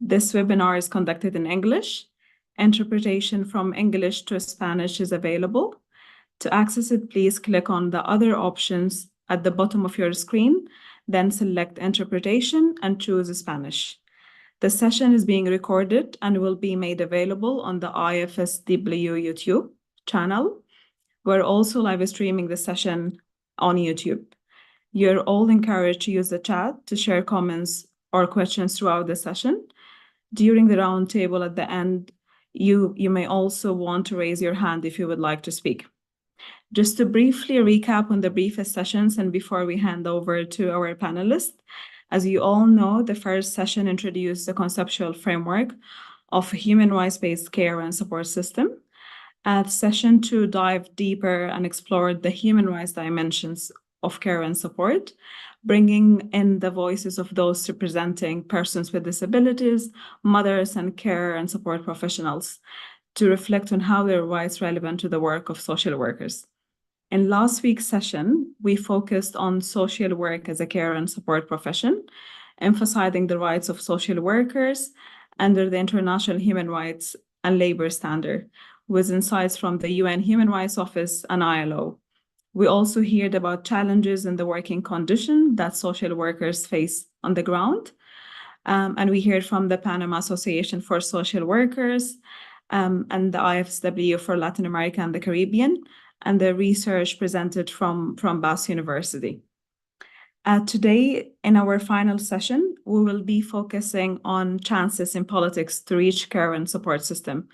This webinar is conducted in English. Interpretation from English to Spanish is available. To access it, please click on the other options at the bottom of your screen, then select Interpretation and choose Spanish. The session is being recorded and will be made available on the IFSW YouTube channel. We're also live streaming the session on YouTube. You're all encouraged to use the chat to share comments or questions throughout the session. During the roundtable at the end, you may also want to raise your hand if you would like to speak. Just to briefly recap on the briefest sessions and before we hand over to our panelists, as you all know, the first session introduced the conceptual framework of a human rights-based care and support system. At session 2, dived deeper and explored the human rights dimensions of care and support, bringing in the voices of those representing persons with disabilities, mothers, and care and support professionals to reflect on how their rights are relevant to the work of social workers. In last week's session, we focused on social work as a care and support profession, emphasizing the rights of social workers under the International Human Rights and Labor Standard, with insights from the UN Human Rights Office and ILO. We also heard about challenges in the working condition that social workers face on the ground. And we heard from the Panama Association for Social Workers and the IFSW for Latin America and the Caribbean, and the research presented from Bass University. Today, in our final session, we will be focusing on chances in politics to reach care and support system,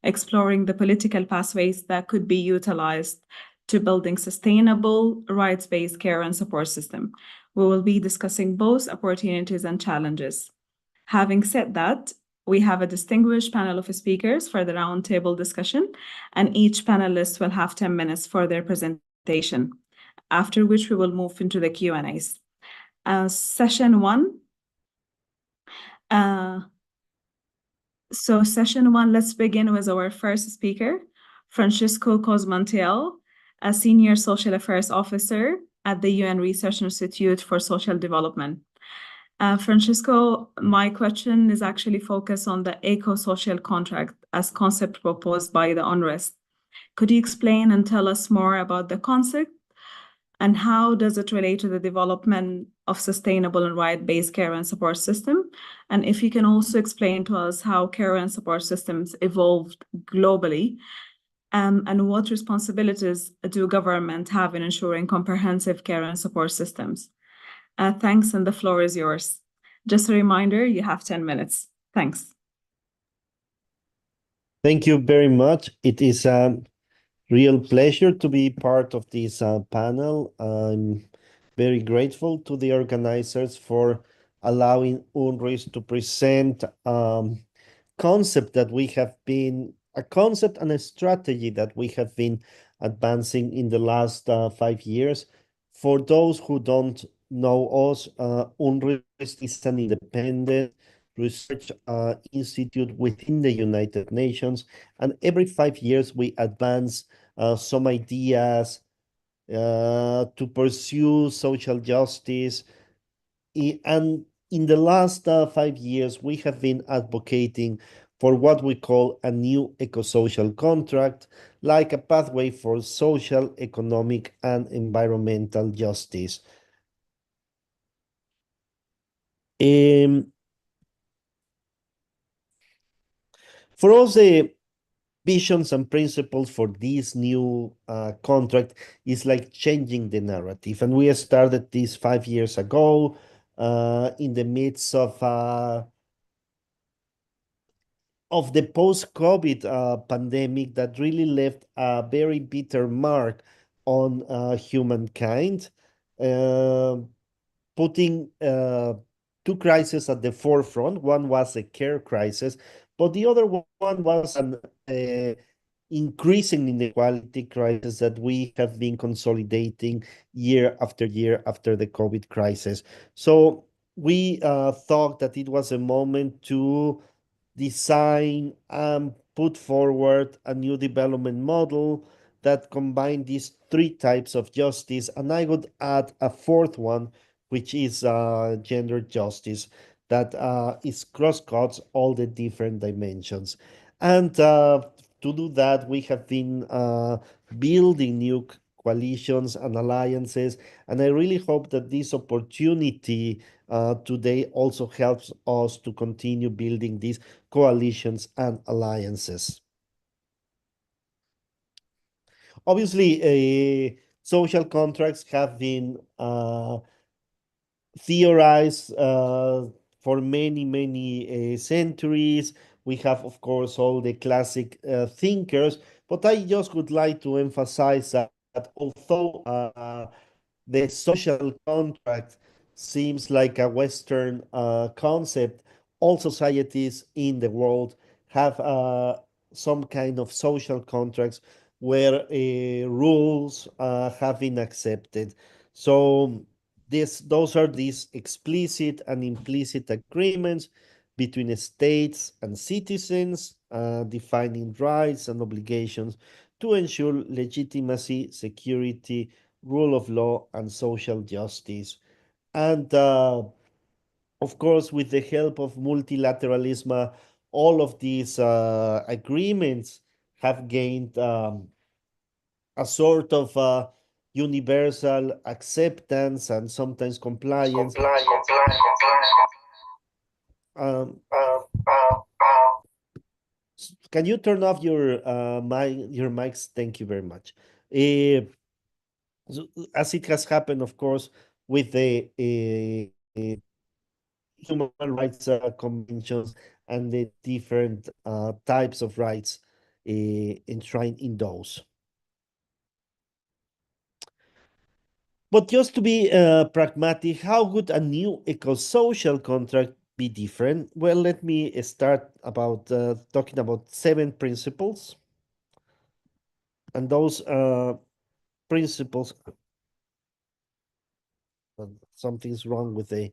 exploring the political pathways that could be utilized to building sustainable, rights-based care and support system. We will be discussing both opportunities and challenges. Having said that, we have a distinguished panel of speakers for the roundtable discussion, and each panelist will have 10 minutes for their presentation, after which we will move into the Q&As. Session 1. Session 1, let's begin with our first speaker, Francisco Cosmantiel, a Senior Social Affairs Officer at the UN Research Institute for Social Development. Francisco, my question is actually focused on the eco-social contract as concept proposed by the UNRWA. Could you explain and tell us more about the concept and how does it relate to the development of sustainable and right-based care and support system? And if you can also explain to us how care and support systems evolved globally, and what responsibilities do government have in ensuring comprehensive care and support systems? Thanks, and the floor is yours. Just a reminder, you have 10 minutes. Thanks. Thank you very much. It is a real pleasure to be part of this panel. I'm very grateful to the organizers for allowing UNRWA to present concept that we have been, a concept and a strategy that we have been advancing in the last 5 years. For those who don't know us, UNRWA is an independent research institute within the United Nations, and every 5 years we advance some ideas to pursue social justice. And in the last 5 years, we have been advocating for what we call a new eco-social contract, like a pathway for social, economic, and environmental justice. For us, the visions and principles for this new contract is like changing the narrative. And we started this 5 years ago in the midst of the post-COVID pandemic that really left a very bitter mark on humankind, putting two crises at the forefront. One was a care crisis, but the other one was an increasing inequality crisis that we have been consolidating year after year after the COVID crisis. So we thought that it was a moment to design and put forward a new development model that combined these three types of justice, and I would add a fourth one, which is gender justice. that is cross-cuts all the different dimensions. And to do that, we have been building new coalitions and alliances. And I really hope that this opportunity today also helps us to continue building these coalitions and alliances. Obviously, social contracts have been theorized for many, many centuries. We have, of course, all the classic thinkers, but I just would like to emphasize that although the social contract seems like a Western concept, all societies in the world have some kind of social contracts where rules have been accepted. So those are these explicit and implicit agreements between states and citizens, defining rights and obligations to ensure legitimacy, security, rule of law, and social justice. And of course, with the help of multilateralism, all of these agreements have gained a sort of universal acceptance and sometimes compliance. Um, can you turn off your mics? Thank you very much. Uh, as it has happened, of course, with the human rights conventions and the different types of rights enshrined in those. But just to be pragmatic, how would a new eco-social contract be different? Well, let me start about talking about 7 principles, and those principles. Something's wrong with the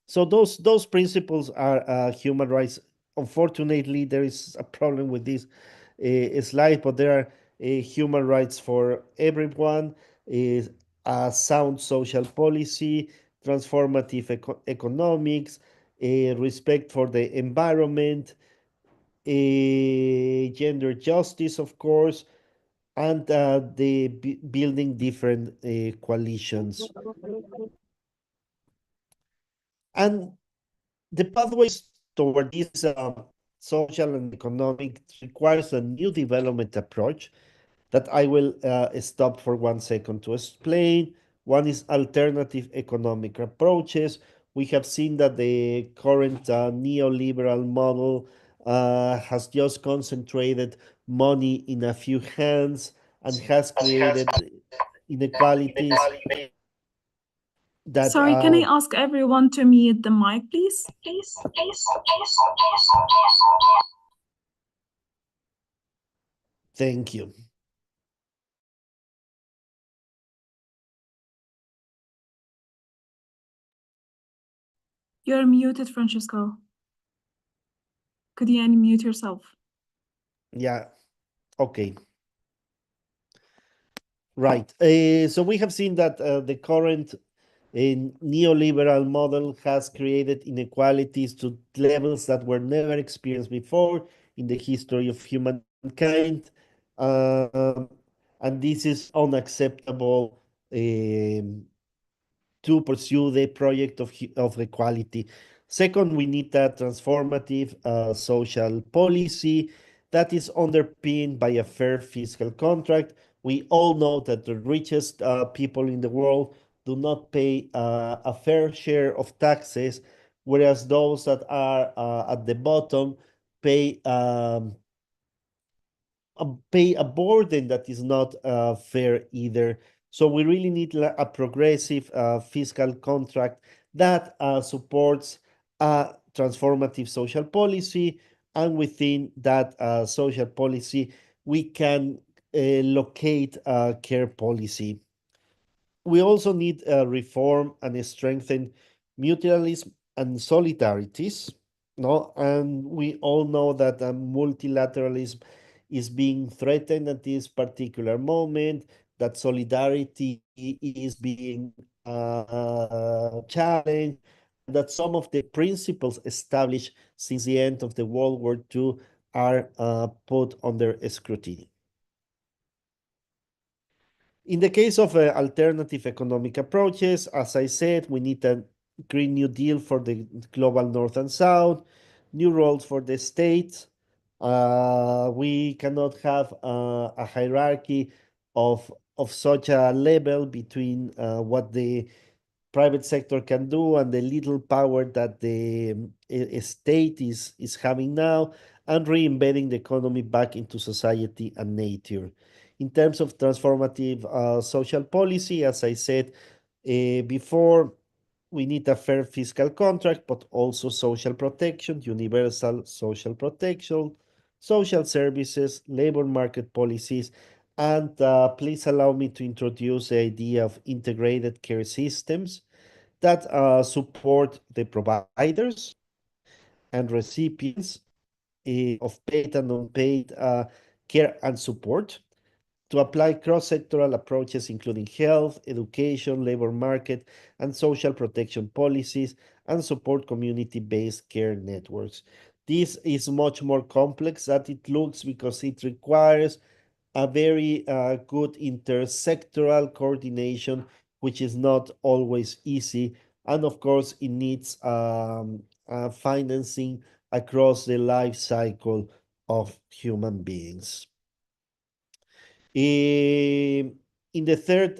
so those principles are human rights. Unfortunately, there is a problem with this slide, but there are human rights for everyone, is a sound social policy, transformative economics, respect for the environment, gender justice, of course, and the building different coalitions. And the pathways toward this social and economic requires a new development approach that I will stop for 1 second to explain. One is alternative economic approaches. We have seen that the current neoliberal model has just concentrated money in a few hands and has created inequalities that Sorry, can I ask everyone to mute the mic, please? thank you. You're muted, Francesco. Could you unmute yourself? Yeah, okay. Right. So we have seen that the current neoliberal model has created inequalities to levels that were never experienced before in the history of humankind. Um, and this is unacceptable to pursue the project of equality. Second, we need a transformative social policy that is underpinned by a fair fiscal contract. We all know that the richest people in the world do not pay a fair share of taxes, whereas those that are at the bottom pay pay a burden that is not fair either. So we really need a progressive fiscal contract that supports a transformative social policy, and within that social policy, we can locate a care policy. We also need a reform and strengthen mutualism and solidarities. No, and we all know that multilateralism is being threatened at this particular moment. That solidarity is being challenge, that some of the principles established since the end of the World War II are put under scrutiny. In the case of alternative economic approaches, as I said, we need a Green New Deal for the global North and South, new roles for the states. We cannot have a hierarchy of such a level between what the private sector can do and the little power that the state is having now, and re-embedding the economy back into society and nature. In terms of transformative social policy, as I said before, we need a fair fiscal contract, but also social protection, universal social protection, social services, labor market policies, and please allow me to introduce the idea of integrated care systems that support the providers and recipients of paid and unpaid care and support, to apply cross-sectoral approaches including health, education, labor market, and social protection policies, and support community-based care networks. This is much more complex than it looks because it requires a very good intersectoral coordination, which is not always easy. And of course, it needs financing across the life cycle of human beings. In the third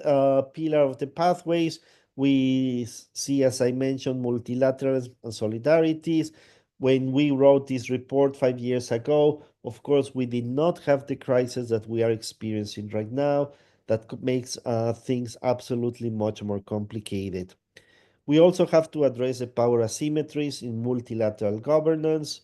pillar of the pathways, we see, as I mentioned, multilateralism and solidarities. When we wrote this report 5 years ago, of course, we did not have the crisis that we are experiencing right now. That makes things absolutely much more complicated. We also have to address the power asymmetries in multilateral governance,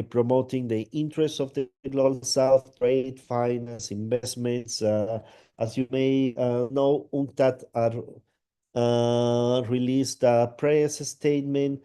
promoting the interests of the global south, trade, finance, investments. As you may know, UNCTAD released a press statement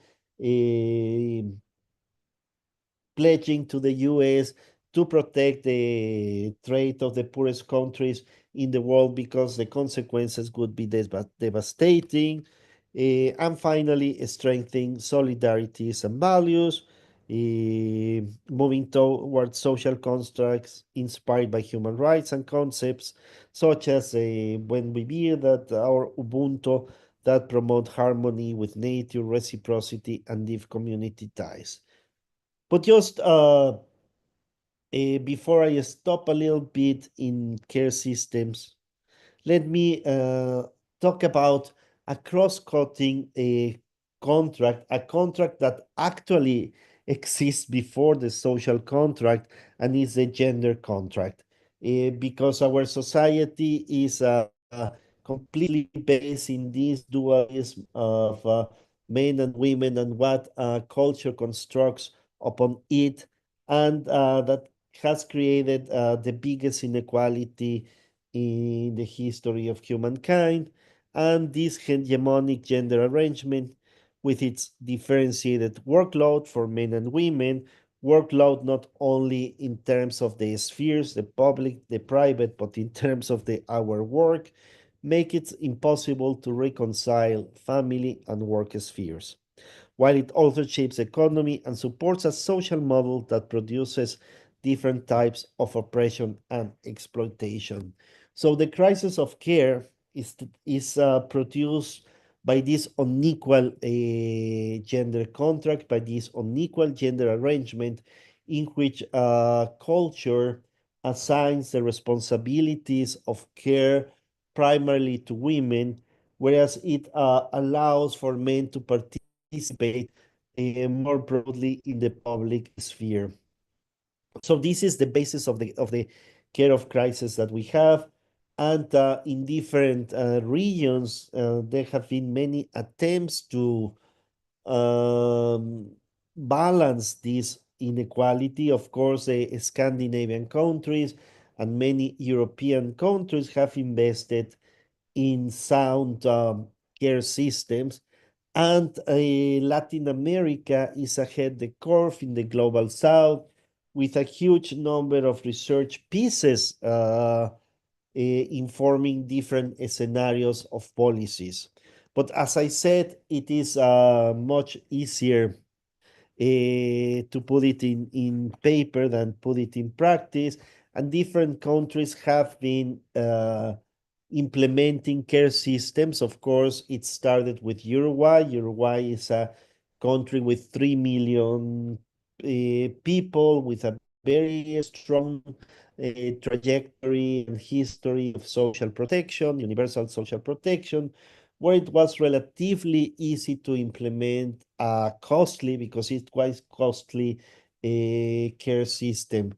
pledging to the US to protect the trade of the poorest countries in the world because the consequences would be devastating. And finally, strengthening solidarities and values, moving towards social constructs inspired by human rights and concepts such as when we build that our Ubuntu that promote harmony with nature, reciprocity, and deep community ties. But just before I stop a little bit in care systems, let me talk about a cross-cutting contract, a contract that actually exists before the social contract and is a gender contract. Because our society is completely based in this dualism of men and women and what culture constructs upon it, and that has created the biggest inequality in the history of humankind. And this hegemonic gender arrangement, with its differentiated workload for men and women, workload not only in terms of the spheres, the public, the private, but in terms of the our work, make it impossible to reconcile family and work spheres, while it also shapes economy and supports a social model that produces different types of oppression and exploitation. So the crisis of care is produced by this unequal gender contract, by this unequal gender arrangement, in which culture assigns the responsibilities of care primarily to women, whereas it allows for men to participate more broadly in the public sphere. So this is the basis of the care of crisis that we have. And in different regions, there have been many attempts to um, balance this inequality. Of course, the Scandinavian countries and many European countries have invested in sound care systems, and Latin America is ahead the curve in the global south with a huge number of research pieces informing different scenarios of policies. But as I said, it is much easier to put it in paper than put it in practice. And different countries have been implementing care systems. Of course, it started with Uruguay. Uruguay is a country with 3 million people, with a very strong trajectory and history of social protection, universal social protection, where it was relatively easy to implement a costly, because it's quite costly, care system.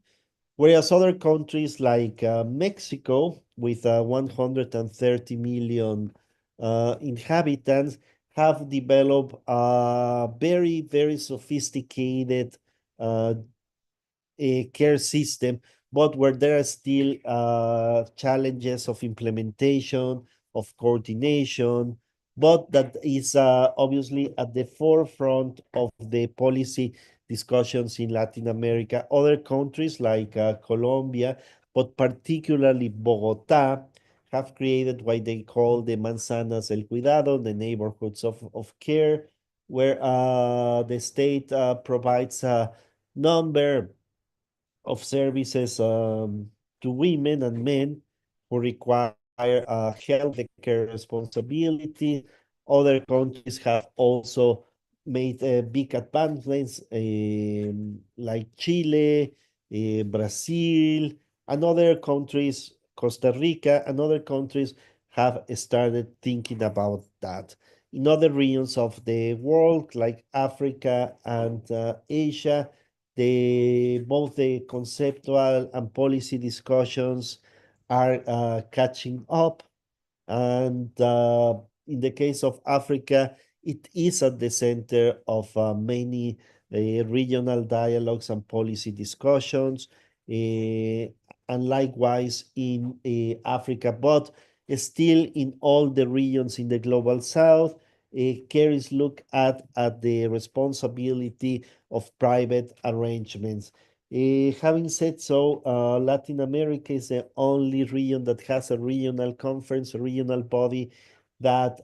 Whereas other countries like Mexico, with 130 million inhabitants, have developed a very, very sophisticated uh, a care system, but where there are still challenges of implementation, of coordination, but that is obviously at the forefront of the policy discussions in Latin America. Other countries like Colombia, but particularly Bogota, have created what they call the manzanas del cuidado, the neighborhoods of care, where the state provides a number of services to women and men who require healthcare responsibility. Other countries have also made big advancements, like Chile, Brazil, and other countries, Costa Rica, and other countries have started thinking about that. In other regions of the world, like Africa and Asia, both the conceptual and policy discussions are catching up. And in the case of Africa, it is at the center of many regional dialogues and policy discussions, and likewise in Africa, but still in all the regions in the global south, care is looked at the responsibility of private arrangements. Having said so, Latin America is the only region that has a regional conference, a regional body that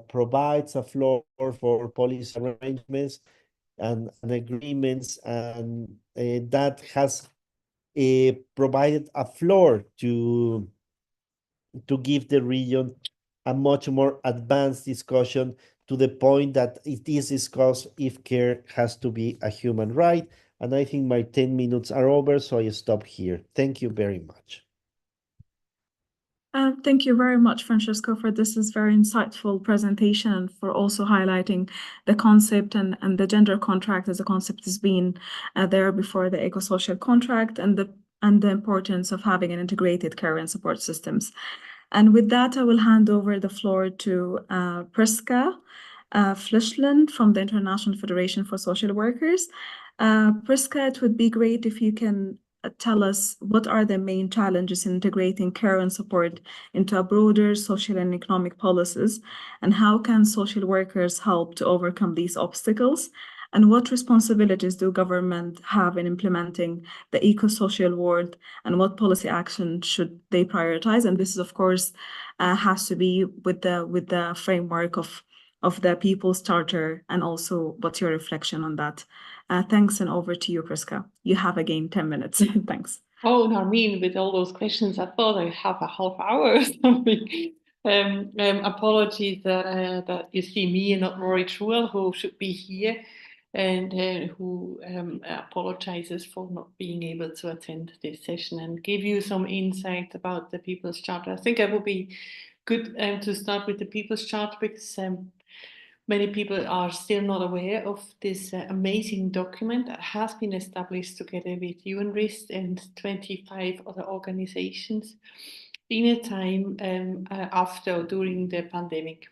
provides a floor for policy arrangements and agreements, and that has provided a floor to give the region a much more advanced discussion, to the point that it is discussed if care has to be a human right. And I think my 10 minutes are over, so I stop here. Thank you very much. Thank you very much, Francisco, for this is very insightful presentation, and for also highlighting the concept and the gender contract as a concept has been there before the eco-social contract, and the importance of having an integrated care and support systems. And with that, I will hand over the floor to Priska Flischland from the International Federation for Social Workers. Priska, it would be great if you can tell us what are the main challenges in integrating care and support into a broader social and economic policies, and how can social workers help to overcome these obstacles? And what responsibilities do government have in implementing the eco-social world, and what policy action should they prioritize? And this is, of course, has to be with the framework of the People's Charter, and also what's your reflection on that? Thanks, and over to you, Priska. You have again 10 minutes. Thanks. Oh, Narmeen, with all those questions, I thought I have a half hour or something. Apologies that you see me and not Rory Truell, who should be here, and who apologizes for not being able to attend this session and give you some insight about the People's Charter. I think it would be good to start with the People's Charter, because many people are still not aware of this amazing document that has been established together with UNRIST and 25 other organizations in a time after or during the pandemic.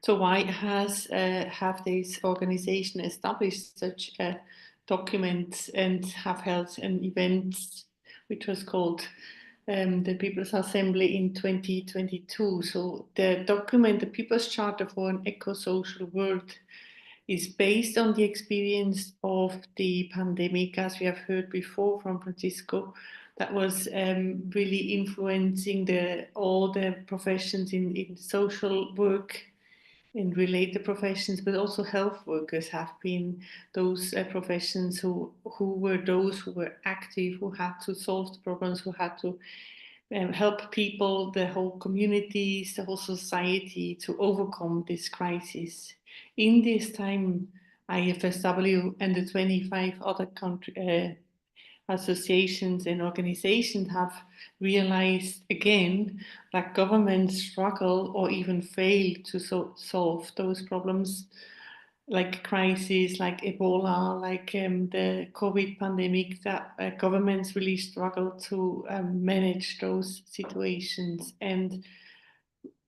So why have this organization established such a document and have held an event which was called the People's Assembly in 2022. So the document, the People's Charter for an Eco-Social World, is based on the experience of the pandemic, as we have heard before from Francisco, that was really influencing all the professions in social work and related professions, but also health workers have been those professions who were active, who had to solve the problems, who had to help people, the whole communities, the whole society to overcome this crisis. In this time, IFSW and the 25 other associations and organizations have realized again that governments struggle or even fail to solve those problems, like crises like Ebola, like the COVID pandemic, that governments really struggle to manage those situations. And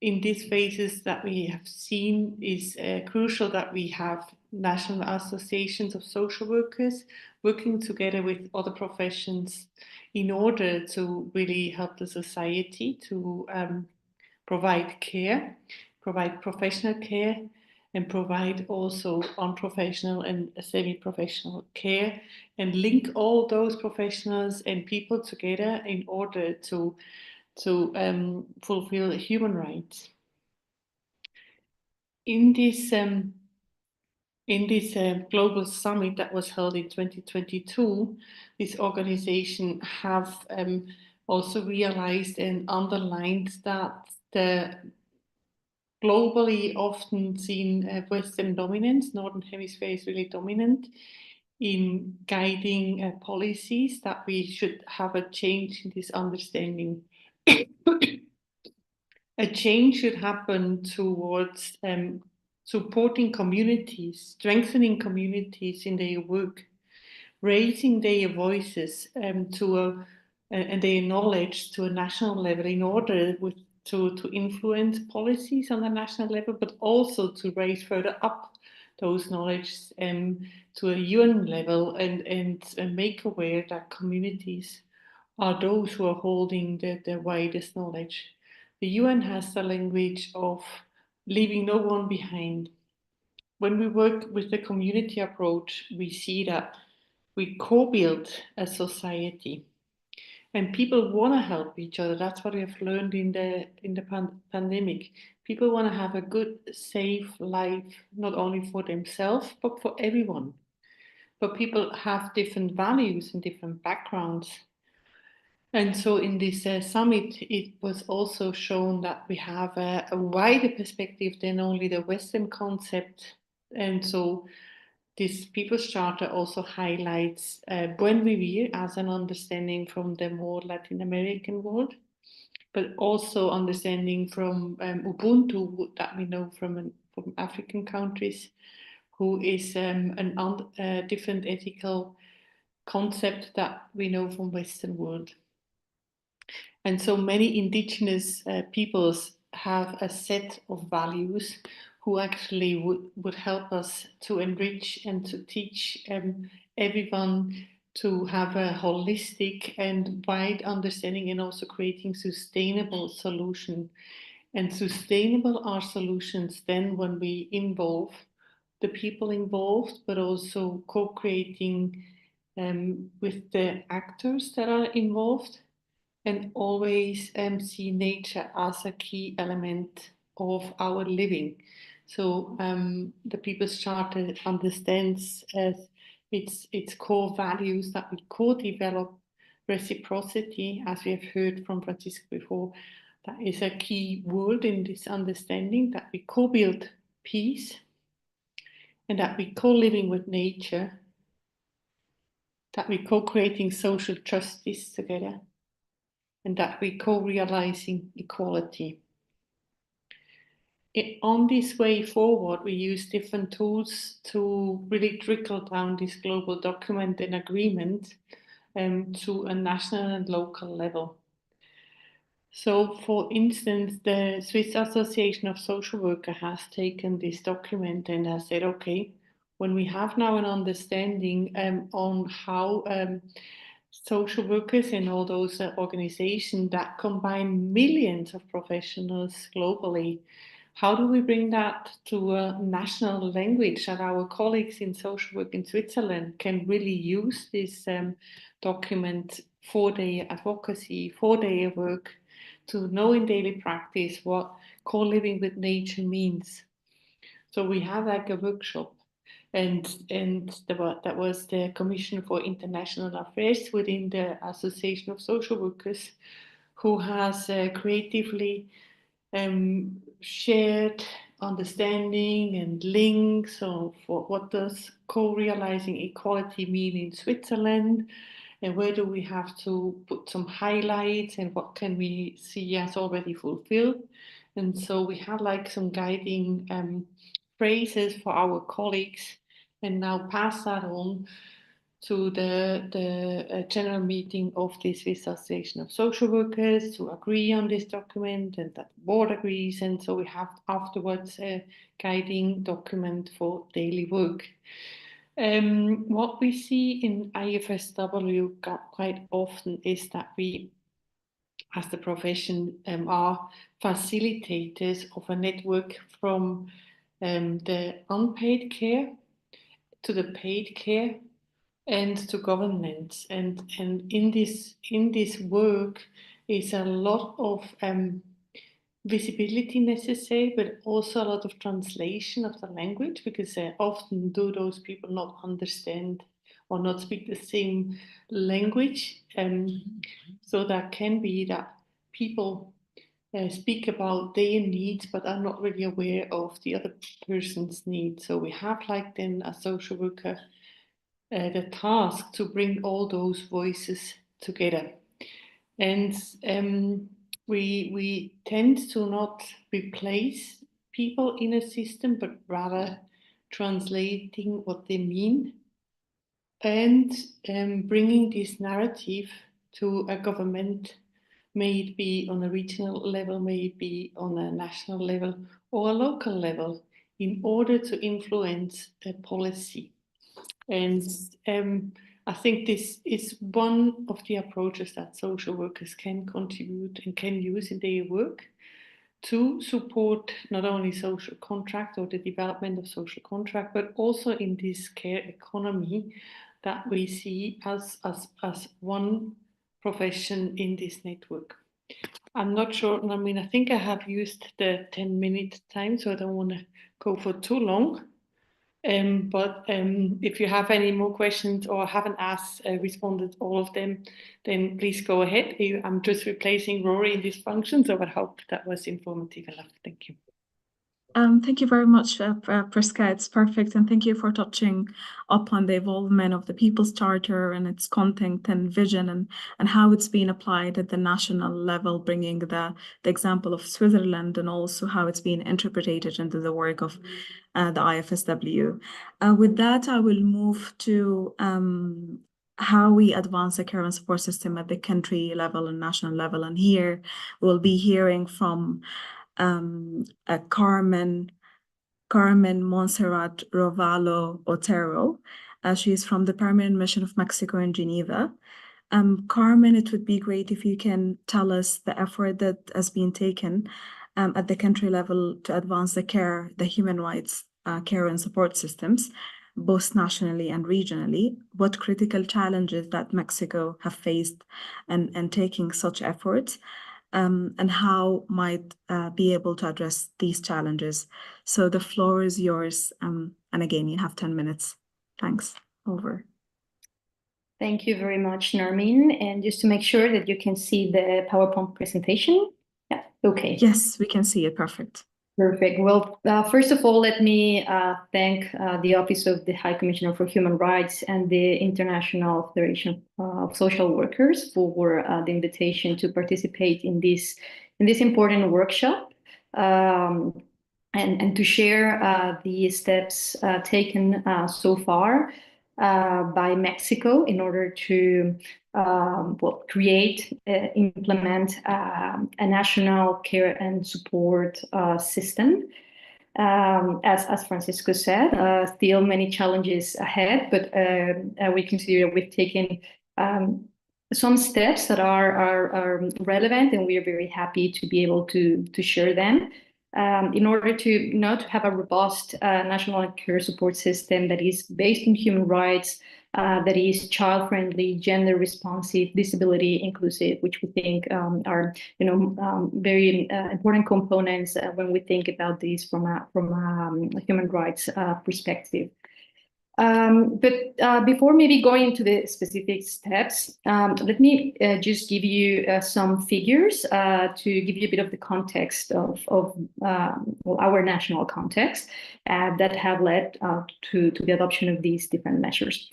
in these phases that we have seen, is crucial that we have national associations of social workers working together with other professions in order to really help the society to provide care, provide professional care, and provide also unprofessional and semi-professional care, and link all those professionals and people together in order to fulfill human rights. In this global summit that was held in 2022, this organization have also realized and underlined that the globally often seen Western dominance, Northern Hemisphere is really dominant in guiding policies, that we should have a change in this understanding. A change should happen towards supporting communities, strengthening communities in their work, raising their voices and their knowledge to a national level in order to influence policies on the national level, but also to raise further up those knowledge to a UN level and make aware that communities are those who are holding the widest knowledge. The UN has the language of leaving no one behind. When we work with the community approach, we see that we co-build a society, and people want to help each other. That's what we have learned in the pandemic. People want to have a good, safe life, not only for themselves but for everyone. But people have different values and different backgrounds. And so in this summit, it was also shown that we have a wider perspective than only the Western concept. And so this People's Charter also highlights Buen Vivir as an understanding from the more Latin American world, but also understanding from Ubuntu that we know from African countries, who is a different ethical concept that we know from Western world. And so many indigenous peoples have a set of values who actually would help us to enrich and to teach everyone to have a holistic and wide understanding, and also creating sustainable solutions. And sustainable are solutions then when we involve the people involved, but also co-creating with the actors that are involved, and always see nature as a key element of our living. So the People's Charter understands as its core values that we co-develop reciprocity, as we have heard from Francisco before. That is a key word in this understanding, that we co-build peace and that we co-living with nature, that we co-creating social justice together, and that we co-realizing equality. On this way forward, we use different tools to really trickle down this global document and agreement to a national and local level. So, for instance, the Swiss Association of Social Workers has taken this document and has said, okay, when we have now an understanding on how social workers and all those organizations that combine millions of professionals globally, how do we bring that to a national language that our colleagues in social work in Switzerland can really use this document for their advocacy, for their work, to know in daily practice what co-living with nature means. So we have like a workshop, and that was the Commission for International Affairs within the Association of Social Workers, who has creatively shared understanding and links of what does co-realizing equality mean in Switzerland, and where do we have to put some highlights and what can we see as already fulfilled. And so we have like some guiding phrases for our colleagues, and now pass that on to the general meeting of the Swiss Association of Social Workers to agree on this document, and that the board agrees, and so we have afterwards a guiding document for daily work. What we see in IFSW quite often is that we, as the profession, are facilitators of a network from the unpaid care to the paid care and to governance. And in this work is a lot of visibility necessary, but also a lot of translation of the language, because often do those people not understand or not speak the same language. So that can be that people speak about their needs, but are not really aware of the other person's needs. So we have like then a social worker the task to bring all those voices together. And we tend to not replace people in a system, but rather translating what they mean, and bringing this narrative to a government, may it be on a regional level, may it be on a national level or a local level, in order to influence the policy. And I think this is one of the approaches that social workers can contribute and can use in their work to support not only social contract or the development of social contract, but also in this care economy that we see as one profession in this network. I'm not sure, I mean, I think I have used the 10-minute time, so I don't want to go for too long. But if you have any more questions or haven't responded all of them, then please go ahead. I'm just replacing Rory in this function, so I hope that was informative enough. Thank you. Thank you very much, Priska. It's perfect. And thank you for touching upon the evolvement of the People's Charter and its content and vision, and how it's been applied at the national level, bringing the example of Switzerland, and also how it's been interpreted into the work of the IFSW. With that, I will move to how we advance the care and support system at the country level and national level. And here we'll be hearing from Carmen Montserrat Rovalo Otero. She is from the Permanent Mission of Mexico in Geneva. Carmen, it would be great if you can tell us the effort that has been taken at the country level to advance the human rights care and support systems, both nationally and regionally, what critical challenges that Mexico have faced and taking such efforts, and how might be able to address these challenges. So the floor is yours. And again, you have 10 minutes. Thanks. Over. Thank you very much, Narmin. And just to make sure that you can see the PowerPoint presentation. Yeah, okay. Yes, we can see it. Perfect. Perfect. Well, first of all, let me thank the Office of the High Commissioner for Human Rights and the International Federation of Social Workers for the invitation to participate in this important workshop, and to share the steps taken so far by Mexico in order to create, implement a national care and support system. As Francisco said, still many challenges ahead, but we consider we've taken some steps that are relevant, and we are very happy to be able to share them. In order to have a robust national care support system that is based in human rights, that is child-friendly, gender-responsive, disability inclusive, which we think are very important components when we think about this from a human rights perspective. But before maybe going into the specific steps, let me just give you some figures to give you a bit of the context of well, our national context that have led to the adoption of these different measures.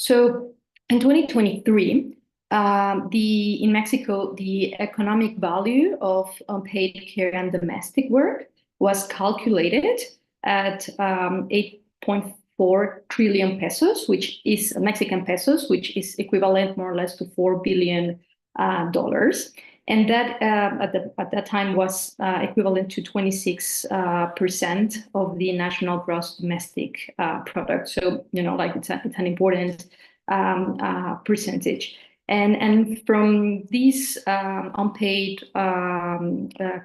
So in 2023, in Mexico, the economic value of unpaid care and domestic work was calculated at 8.4 trillion pesos, which is Mexican pesos, which is equivalent more or less to $4 billion. And that at that time was equivalent to 26% of the national gross domestic product. So, like it's an important percentage. And from these unpaid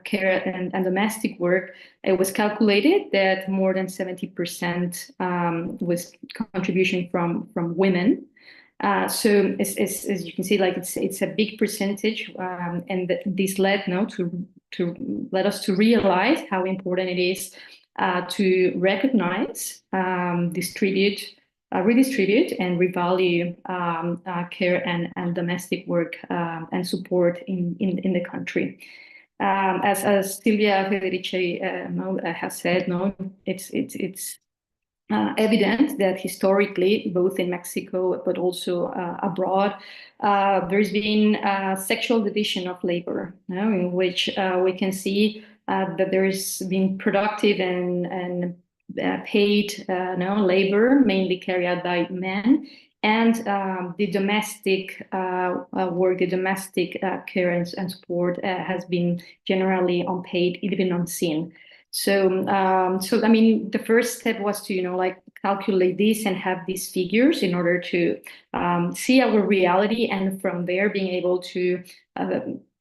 care and domestic work, it was calculated that more than 70% was contribution from women. So as you can see, like it's a big percentage, and this led to let us to realize how important it is to recognize, redistribute, and revalue care and domestic work and support in the country. As Silvia Federici has said, it's evident that historically, both in Mexico but also abroad, there's been sexual division of labor, in which we can see that there's been productive and paid labor, mainly carried out by men, and the domestic work, the domestic care and support has been generally unpaid, even unseen. So, I mean, the first step was to, calculate this and have these figures in order to see our reality, and from there being able to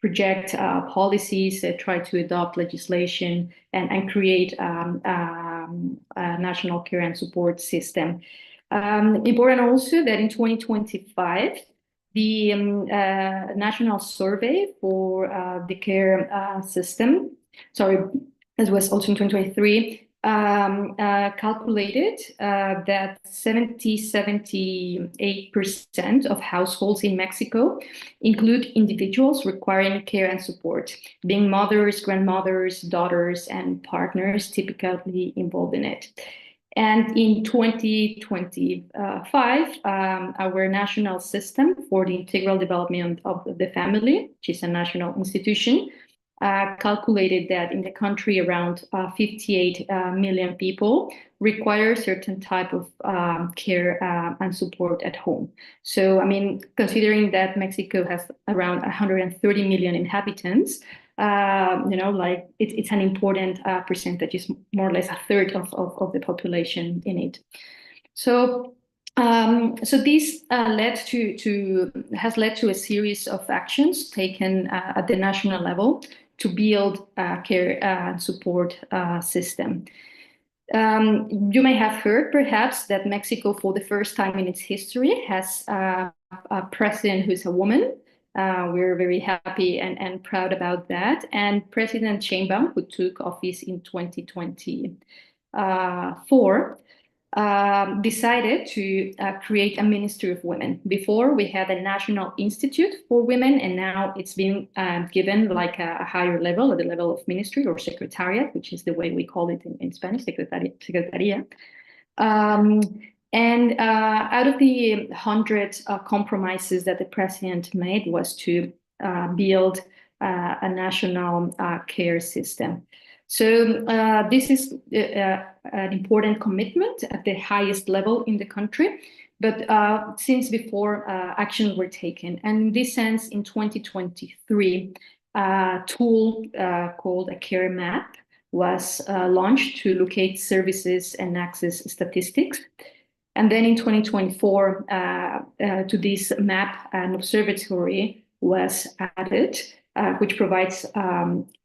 project policies, try to adopt legislation, and create a national care and support system. Important also that in 2025, the national survey for the care system, as was also in 2023, calculated that 78% of households in Mexico include individuals requiring care and support, being mothers, grandmothers, daughters, and partners typically involved in it. And in 2025, our national system for the integral development of the family, which is a national institution, calculated that in the country around 58 million people require certain type of care and support at home. So, I mean, considering that Mexico has around 130 million inhabitants, it's an important percentage. It's more or less a third of the population in it. So, this has led to a series of actions taken at the national level to build a care and support system. You may have heard, perhaps, that Mexico, for the first time in its history, has a president who's a woman. We're very happy and proud about that. And President Sheinbaum, who took office in 2024, decided to create a Ministry of Women. Before, we had a National Institute for Women, and now it's been given like a higher level, at the level of ministry or secretariat, which is the way we call it in Spanish, secretaria. And out of the 100 compromises that the president made was to build a national care system. So this is an important commitment at the highest level in the country, but since before actions were taken. And in this sense, in 2023, a tool called a care map was launched to locate services and access statistics. And then in 2024, to this map, an observatory was added which provides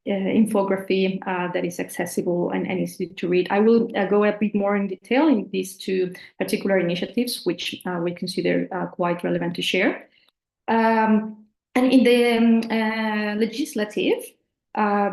infography that is accessible and easy to read. I will go a bit more in detail in these two particular initiatives, which we consider quite relevant to share. And in the legislative,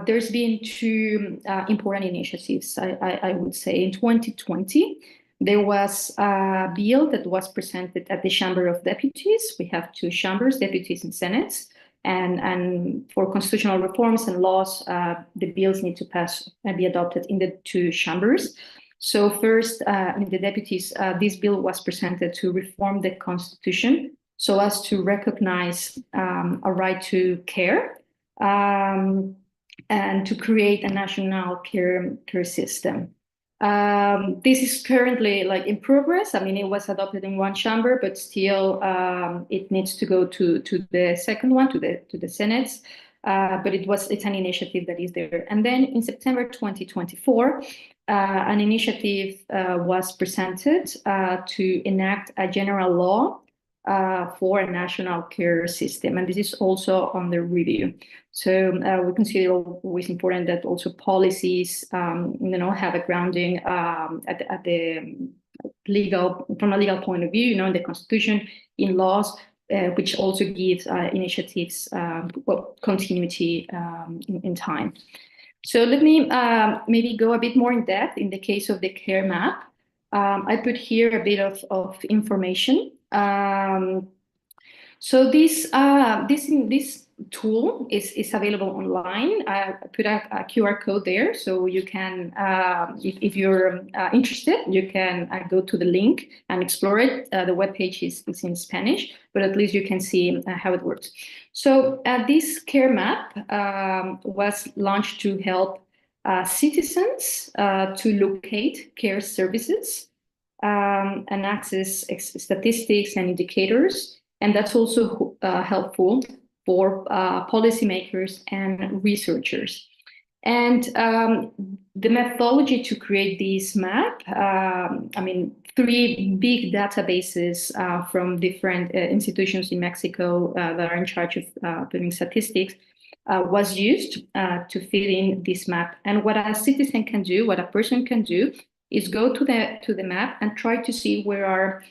there's been two important initiatives, I would say. In 2020, there was a bill that was presented at the Chamber of Deputies. We have two chambers, deputies and senates. And for constitutional reforms and laws, the bills need to pass and be adopted in the two chambers. So first, in the deputies, this bill was presented to reform the Constitution so as to recognize a right to care and to create a national care system. This is currently in progress. I mean, it was adopted in one chamber, but still it needs to go to the second one, to the Senates. But it's an initiative that is there. And then in September 2024, an initiative was presented to enact a general law for a national care system, and this is also under review. So we consider always important that also policies, have a grounding at the legal, from a legal point of view, in the Constitution, in laws, which also gives initiatives continuity in time. So let me maybe go a bit more in depth in the case of the care map. I put here a bit of information. So this tool is available online. I put a QR code there, so you can, if you're interested, you can go to the link and explore it. The webpage is in Spanish, but at least you can see how it works. So this care map was launched to help citizens to locate care services and access statistics and indicators. And that's also helpful for policymakers and researchers. And the methodology to create this map, three big databases from different institutions in Mexico that are in charge of doing statistics was used to fill in this map. And what a citizen can do, what a person can do, is go to the map and try to see where are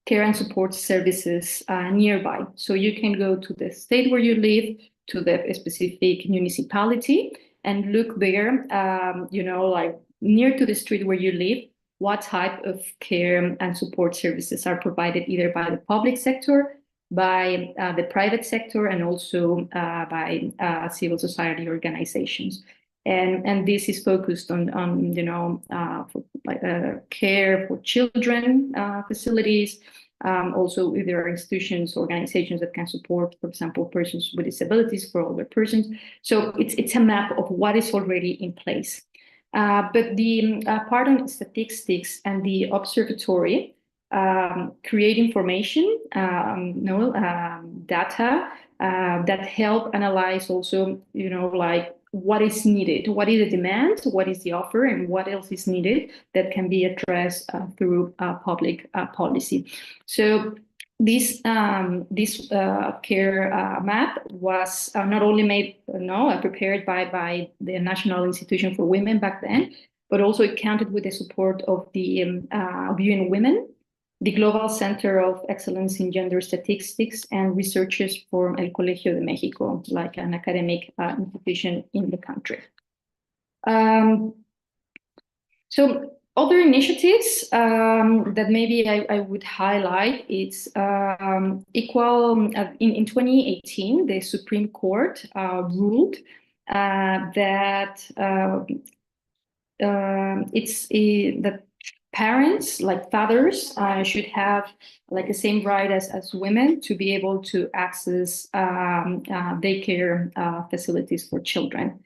care and support services nearby. So you can go to the state where you live, to the specific municipality, and look there, near to the street where you live, what type of care and support services are provided either by the public sector, by the private sector, and also by civil society organizations. And this is focused on care for children facilities. Also, if there are institutions, organizations that can support, for example, persons with disabilities, for older persons. So it's a map of what is already in place. But the part on statistics and the observatory create information, data that help analyze also, what is needed, what is the demand, what is the offer, and what else is needed that can be addressed through public policy. So this care map was not only made, prepared by the National Institution for Women back then, but also it counted with the support of the UN Women, the Global Center of Excellence in Gender Statistics, and researchers from El Colegio de Mexico, like an academic institution in the country. So other initiatives that maybe I would highlight, it's equal. In 2018, the Supreme Court ruled that that parents, like fathers, should have the same right as women to be able to access daycare facilities for children.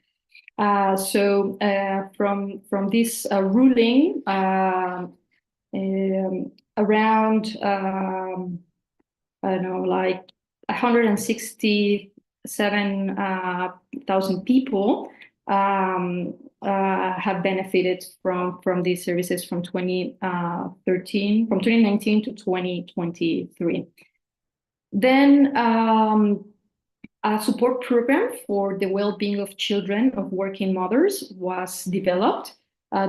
So from this ruling, around 167,000 people have benefited from these services from 2019 to 2023. Then A support program for the well-being of children of working mothers was developed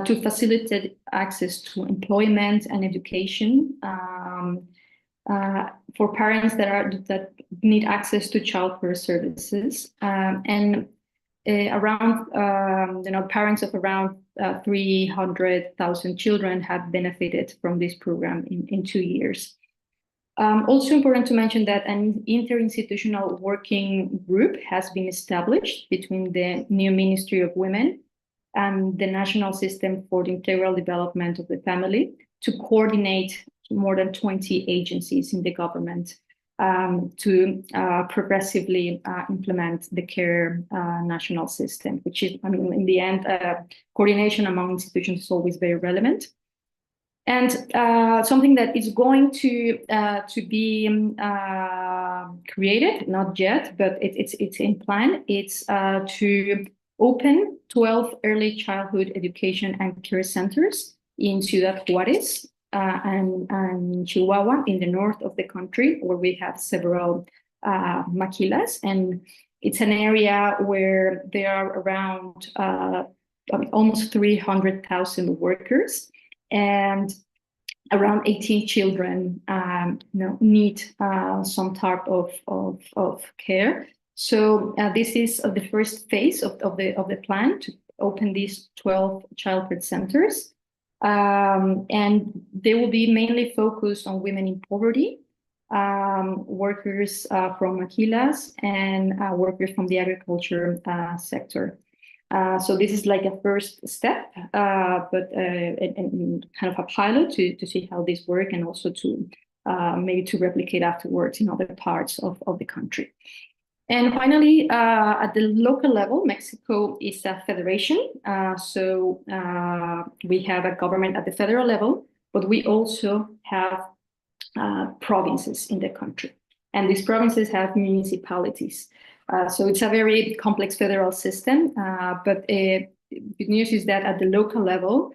to facilitate access to employment and education for parents that need access to childcare services, and parents of around 300,000 children have benefited from this program in 2 years. Also important to mention that an interinstitutional working group has been established between the new Ministry of Women and the National System for the Integral Development of the Family to coordinate more than 20 agencies in the government to progressively implement the care national system, which is, in the end, coordination among institutions is always very relevant. And something that is going to be created, not yet, but it's in plan. It's to open 12 early childhood education and care centers in Ciudad Juárez and Chihuahua in the north of the country, where we have several maquilas. And it's an area where there are around almost 300,000 workers, and around 18 children need some type of care. So this is the first phase of the plan to open these 12 childcare centers. And they will be mainly focused on women in poverty, workers from maquilas, and workers from the agriculture sector. So this is like a first step, but and kind of a pilot to see how this works, and also to maybe to replicate afterwards in other parts of the country. And finally, at the local level, Mexico is a federation. So we have a government at the federal level, but we also have provinces in the country. And these provinces have municipalities. So it's a very complex federal system, but good news is that at the local level,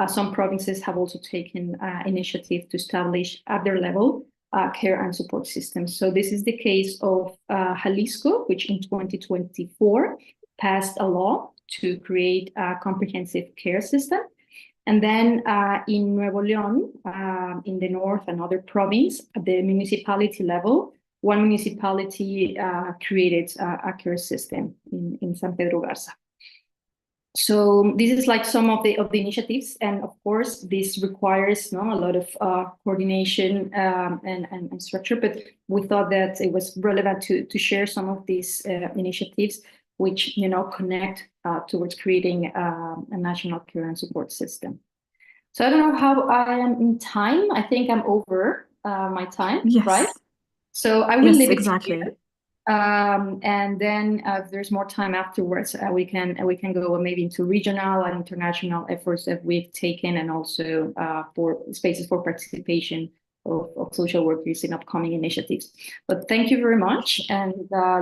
some provinces have also taken initiative to establish at their level care and support systems. So this is the case of Jalisco, which in 2024 passed a law to create a comprehensive care system. And then in Nuevo León, in the north, another province, at the municipality level, one municipality created a care system in San Pedro Garza. So this is like some of the initiatives, and of course this requires a lot of coordination and structure. But we thought that it was relevant to share some of these initiatives, which connect towards creating a national care and support system. So I don't know how I am in time. I think I'm over my time, Yes. right? So I will Yes, leave it exactly. here. And then if there's more time afterwards, we can go maybe into regional and international efforts that we've taken, and also for spaces for participation of social workers in upcoming initiatives. But thank you very much, and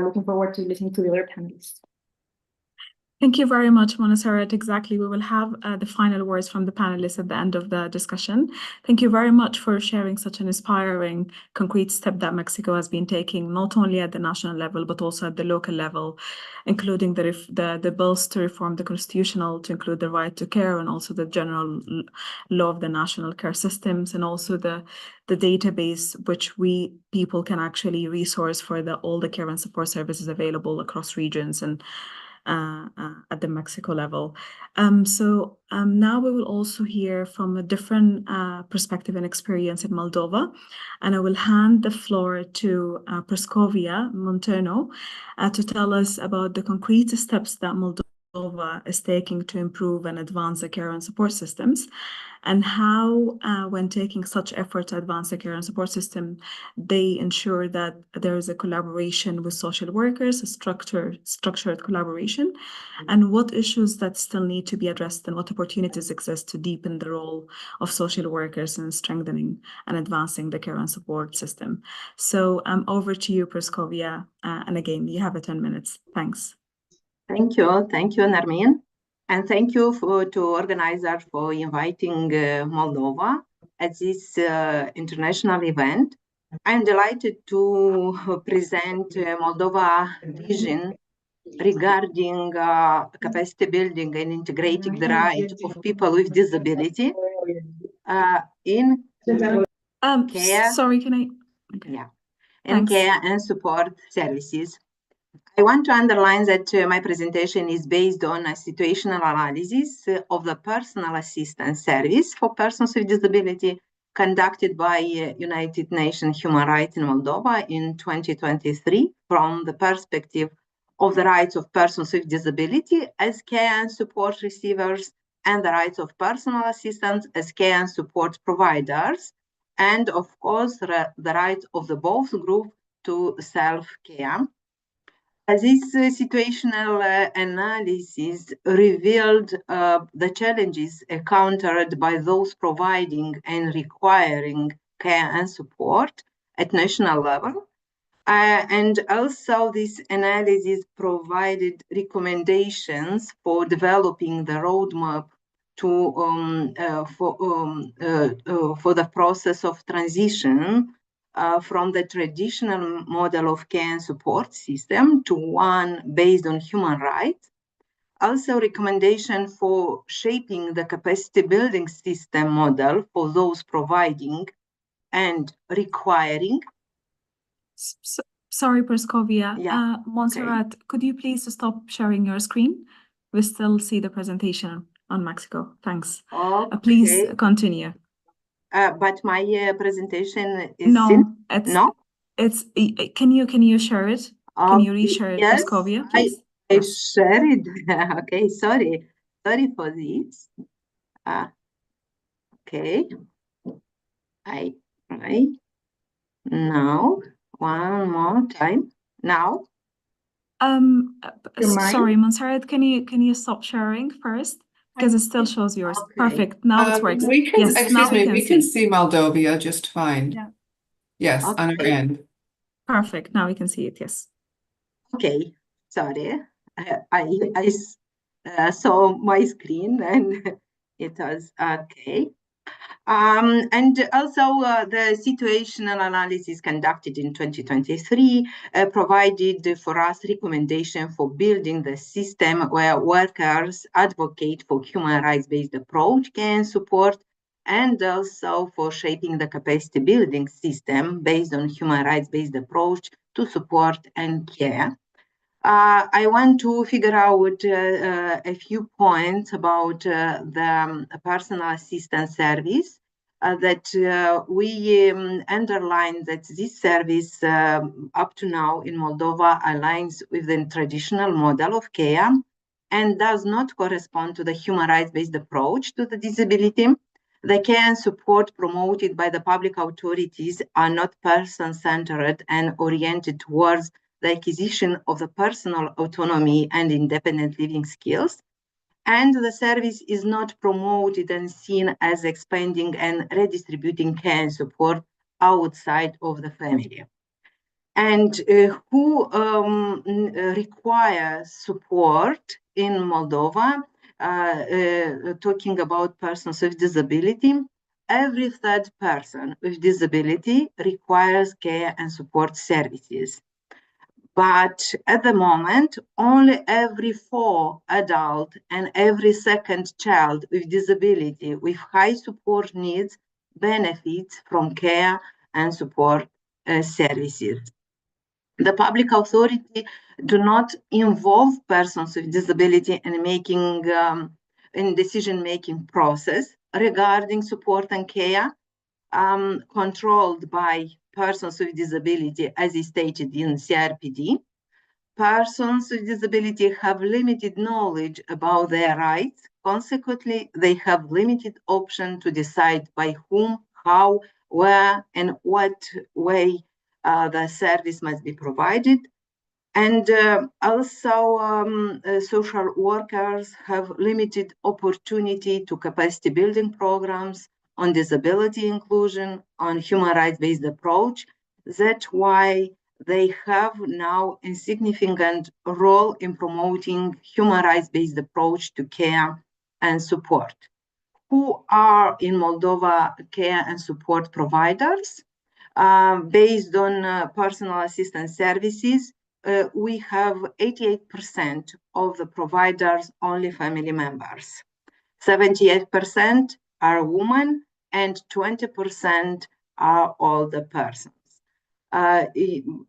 looking forward to listening to the other panelists. Thank you very much, Montserrat. Exactly. We will have the final words from the panelists at the end of the discussion. Thank you very much for sharing such an inspiring, concrete step that Mexico has been taking, not only at the national level, but also at the local level, including the bills to reform the constitutional to include the right to care, and also the general law of the national care systems, and also the database which we people can actually resource for all the care and support services available across regions and at the Mexico level. So now we will also hear from a different perspective and experience in Moldova, and I will hand the floor to Praskovia Montano to tell us about the concrete steps that Moldova is taking to improve and advance the care and support systems, and how, when taking such effort to advance the care and support system, they ensure that there is a collaboration with social workers, a structured collaboration, and what issues that still need to be addressed, and what opportunities exist to deepen the role of social workers in strengthening and advancing the care and support system. So over to you, Praskovia, and again, you have 10 minutes. Thanks. Thank you, Nermin. And thank you to organizer for inviting Moldova at this international event. I'm delighted to present Moldova vision regarding capacity building and integrating the right of people with disability in care. Sorry, can I? Yeah, in Thanks. care and support services. I want to underline that my presentation is based on a situational analysis of the personal assistance service for persons with disability conducted by United Nations Human Rights in Moldova in 2023 from the perspective of the rights of persons with disability as care and support receivers and the rights of personal assistants as care and support providers, and of course the right of the both group to self-care. This situational analysis revealed the challenges encountered by those providing and requiring care and support at national level. And also this analysis provided recommendations for developing the roadmap for the process of transition from the traditional model of care and support system to one based on human rights. Also, recommendation for shaping the capacity building system model for those providing and requiring. Sorry, Praskovia. Yeah, Montserrat, could you please stop sharing your screen? We still see the presentation on Mexico. Thanks. Okay. Please continue. But my presentation is no. Can you share it? Can you reshare it, yes, Praskovia, please? I share it. Okay, sorry for this. Okay, I try now one more time. Now. Sorry, Montserrat, can you stop sharing first? Because it still shows yours. Okay. Perfect. Now it works. We can, we can see Moldova just fine. Yeah. Yes, okay. On our end. Perfect. Now we can see it. Yes. Okay. Sorry. I saw my screen and it was okay. And also the situational analysis conducted in 2023 provided for us recommendation for building the system where workers advocate for human rights-based approach, care and support, and also for shaping the capacity building system based on human rights-based approach to support and care. I want to figure out a few points about the personal assistance service that we underline that this service up to now in Moldova aligns with the traditional model of care and does not correspond to the human rights-based approach to the disability. The care and support promoted by the public authorities are not person-centered and oriented towards the acquisition of the personal autonomy and independent living skills, and the service is not promoted and seen as expanding and redistributing care and support outside of the family. And who requires support in Moldova, talking about persons with disability, every third person with disability requires care and support services. But at the moment, only every 4 adult and every second child with disability with high support needs benefits from care and support services. The public authority do not involve persons with disability in decision-making process regarding support and care, controlled by persons with disability, as is stated in CRPD. Persons with disability have limited knowledge about their rights. Consequently, they have limited option to decide by whom, how, where, and what way the service must be provided. And also social workers have limited opportunity to capacity building programs on disability inclusion, on human rights-based approach. That's why they have now a significant role in promoting human rights-based approach to care and support. Who are in Moldova care and support providers? Based on personal assistance services, we have 88% of the providers only family members. 78% are women and 20% are older persons.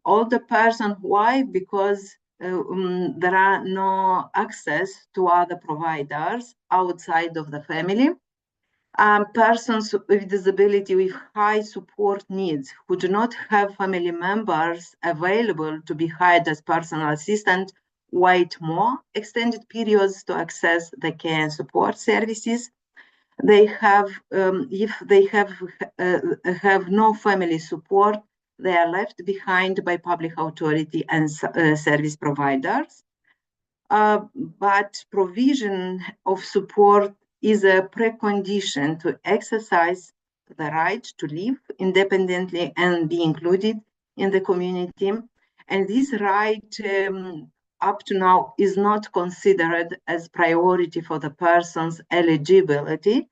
Older person, why? Because there are no access to other providers outside of the family. Persons with disability with high support needs who do not have family members available to be hired as personal assistant wait more extended periods to access the care and support services. They have, if they have no family support, they are left behind by public authority and service providers. But provision of support is a precondition to exercise the right to live independently and be included in the community. And this right up to now is not considered as priority for the person's eligibility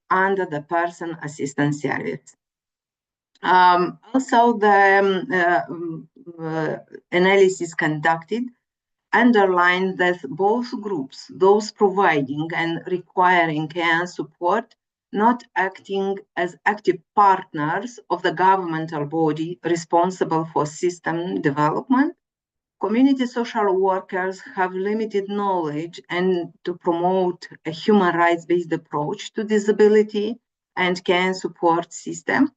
under the person assistance service. Also, the analysis conducted underline that both groups, those providing and requiring care and support, not acting as active partners of the governmental body responsible for system development. Community social workers have limited knowledge and to promote a human rights-based approach to disability and care and support system.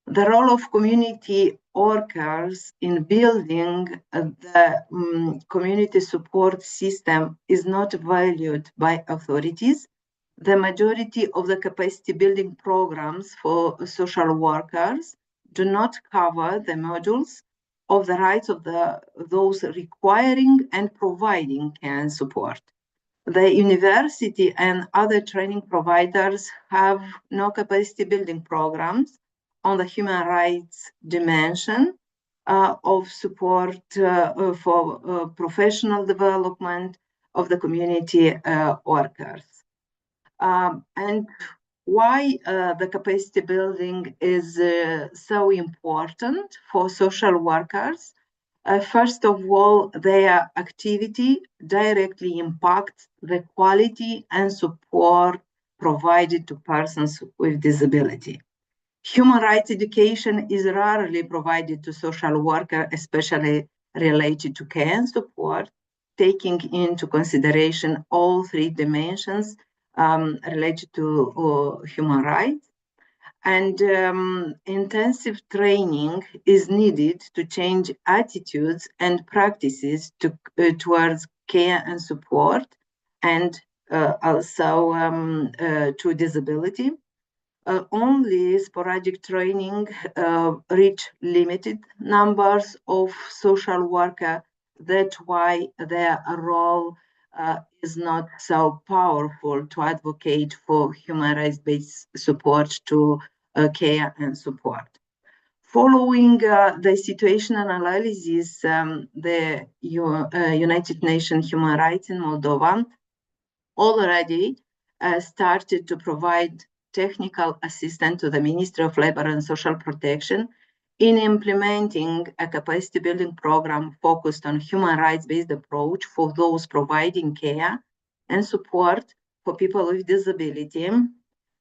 The role of community workers in building the community support system is not valued by authorities. The majority of the capacity building programs for social workers do not cover the modules of the rights of those requiring and providing care and support. The university and other training providers have no capacity building programs on the human rights dimension of support for professional development of the community workers. And why the capacity building is so important for social workers? First of all, their activity directly impacts the quality and support provided to persons with disability. Human rights education is rarely provided to social workers, especially related to care and support, taking into consideration all three dimensions related to human rights. And intensive training is needed to change attitudes and practices towards care and support, and also to disability. Only sporadic training reach limited numbers of social workers. That's why their role is not so powerful to advocate for human rights-based support to care and support. Following the situational analysis, the United Nations Human Rights in Moldova already started to provide technical assistance to the Ministry of Labor and Social Protection in implementing a capacity building program focused on human rights-based approach for those providing care and support for people with disability.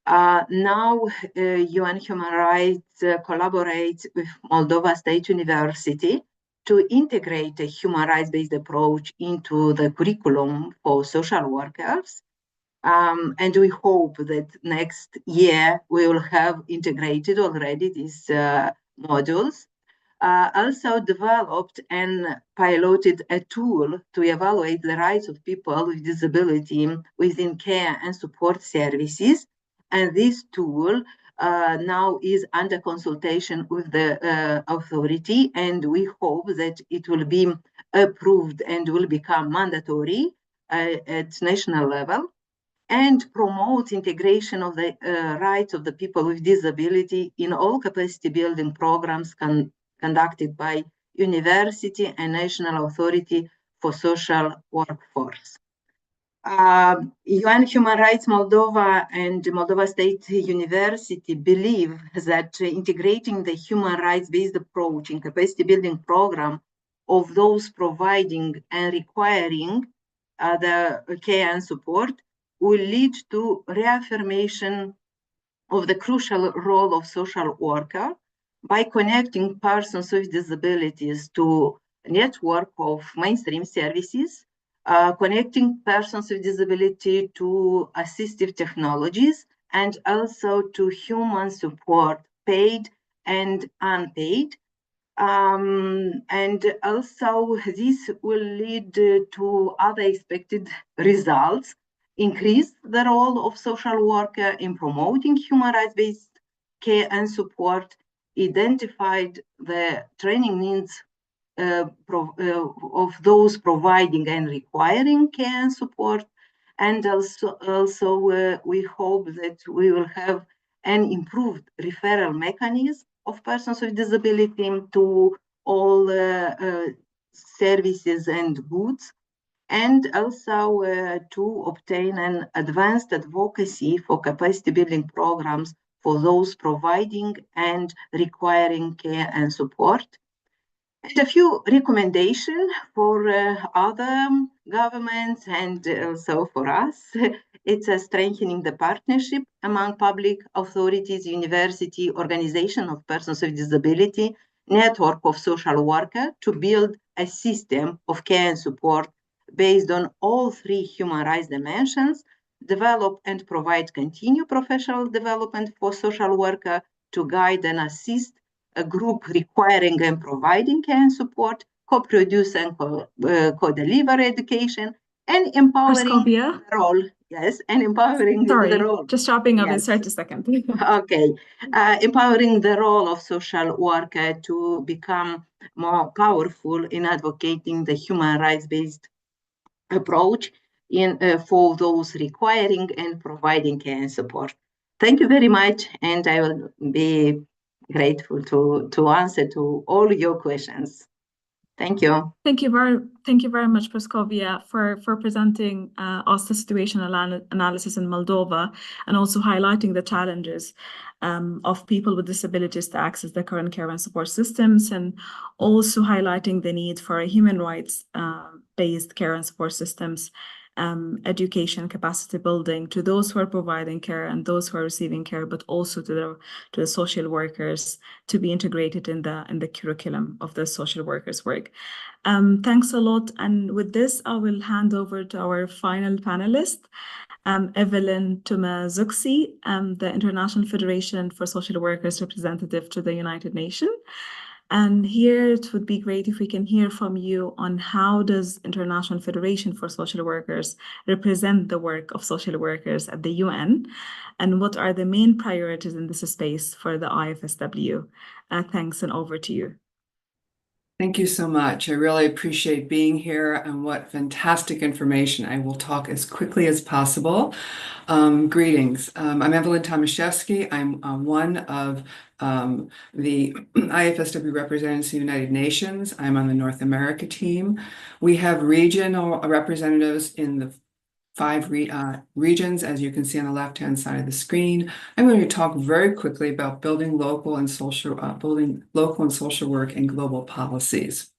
Now, UN Human Rights collaborates with Moldova State University to integrate a human rights-based approach into the curriculum for social workers. And we hope that next year we will have integrated already these modules. Also developed and piloted a tool to evaluate the rights of people with disability within care and support services. And this tool now is under consultation with the authority, and we hope that it will be approved and will become mandatory at national level, and promote integration of the rights of the people with disability in all capacity building programs conducted by university and national authority for social workforce. UN Human Rights Moldova and Moldova State University believe that integrating the human rights-based approach in capacity building program of those providing and requiring the care and support will lead to reaffirmation of the crucial role of social worker by connecting persons with disabilities to a network of mainstream services, connecting persons with disability to assistive technologies, and also to human support, paid and unpaid. And also this will lead to other expected results, increase the role of social worker in promoting human rights-based care and support, identified the training needs of those providing and requiring care and support, and also we hope that we will have an improved referral mechanism of persons with disability to all services and goods, and also to obtain an advanced advocacy for capacity building programs for those providing and requiring care and support. And a few recommendations for other governments and also for us. It's strengthening the partnership among public authorities, university, organization of persons with disability, network of social workers to build a system of care and support based on all three human rights dimensions, develop and provide continued professional development for social workers to guide and assist a group requiring and providing care and support, co-produce and co-deliver education, and empowering Praskovia? the role. Yes, and empowering Sorry, the role. just chopping up Yes. inside a second. Okay, empowering the role of social worker to become more powerful in advocating the human rights-based approach in for those requiring and providing care and support. Thank you very much, and I will be grateful to answer to all your questions. Thank you. Thank you very much, Praskovia, for presenting us the situation analysis in Moldova and also highlighting the challenges of people with disabilities to access the current care and support systems, and also highlighting the need for human rights based care and support systems, education, capacity building to those who are providing care and those who are receiving care, but also to the social workers to be integrated in the curriculum of the social workers' work. Thanks a lot. And with this, I will hand over to our final panelist, Evelyn Tumazuksi, the International Federation for Social Workers representative to the United Nations. And here it would be great if we can hear from you on how does International Federation for Social Workers represent the work of social workers at the UN, and what are the main priorities in this space for the IFSW? Thanks, and over to you. Thank you so much. I really appreciate being here, and what fantastic information. I will talk as quickly as possible. Greetings. I'm Evelyn Tomaszewski. I'm one of the IFSW representatives in the United Nations. I'm on the North America team. We have regional representatives in the 5 regions, as you can see on the left-hand side of the screen. I'm going to talk very quickly about building local and social work and global policies.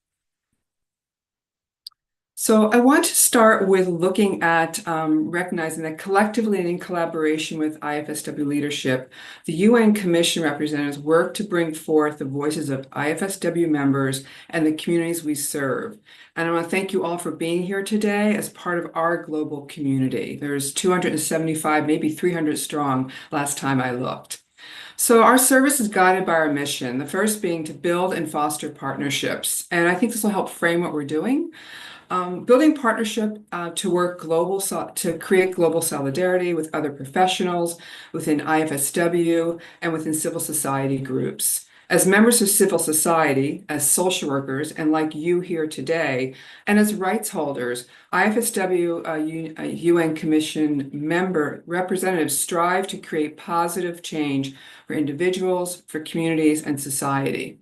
So I want to start with looking at recognizing that collectively and in collaboration with IFSW leadership, the UN Commission representatives work to bring forth the voices of IFSW members and the communities we serve. And I want to thank you all for being here today as part of our global community. There's 275, maybe 300 strong last time I looked. So our service is guided by our mission, the first being to build and foster partnerships. And I think this will help frame what we're doing. Building partnership to create global solidarity with other professionals within IFSW and within civil society groups. As members of civil society, as social workers, and like you here today, and as rights holders, IFSW UN Commission member representatives strive to create positive change for individuals, for communities, and society.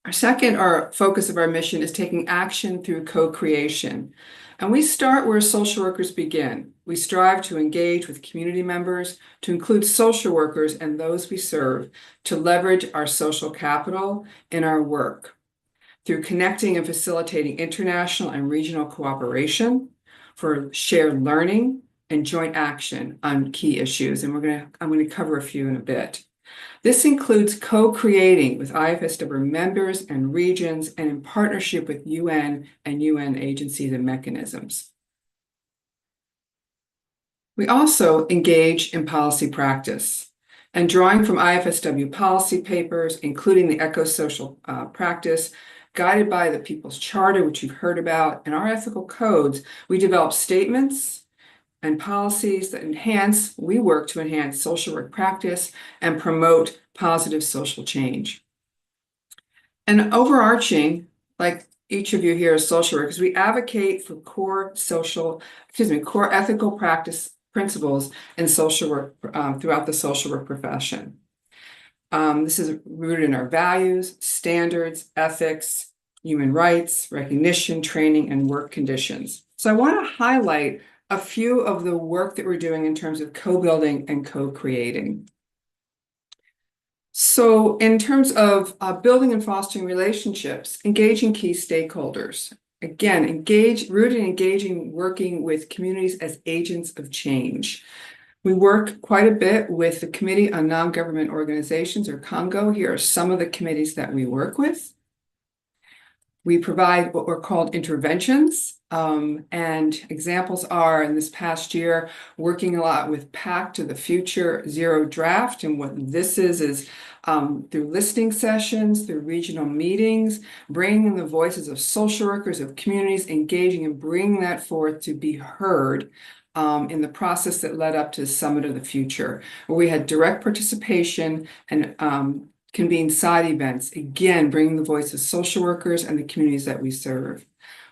Our focus of our mission is taking action through co-creation. And we start where social workers begin. We strive to engage with community members, to include social workers and those we serve, to leverage our social capital in our work through connecting and facilitating international and regional cooperation for shared learning and joint action on key issues. And I'm going to cover a few in a bit. This includes co-creating with IFSW members and regions and in partnership with UN and UN agencies and mechanisms. We also engage in policy practice and drawing from IFSW policy papers, including the eco-social practice, guided by the People's Charter, which you've heard about, and our ethical codes, we develop statements and policies that we work to enhance social work practice and promote positive social change. And overarching, like each of you here as social workers, we advocate for core ethical practice principles in social work throughout the social work profession. This is rooted in our values, standards, ethics, human rights, recognition, training, and work conditions. So I want to highlight a few of the work that we're doing in terms of co-building and co-creating. So in terms of building and fostering relationships, engaging key stakeholders. Again, rooted in engaging, working with communities as agents of change. We work quite a bit with the Committee on Non-Government Organizations, or CONGO. Here are some of the committees that we work with. We provide what were called interventions, and examples are, in this past year, working a lot with Pact to the Future Zero Draft, and what this is through listening sessions, through regional meetings, bringing in the voices of social workers, of communities, engaging and bringing that forth to be heard in the process that led up to the Summit of the Future, where we had direct participation and convened side events, again, bringing the voice of social workers and the communities that we serve.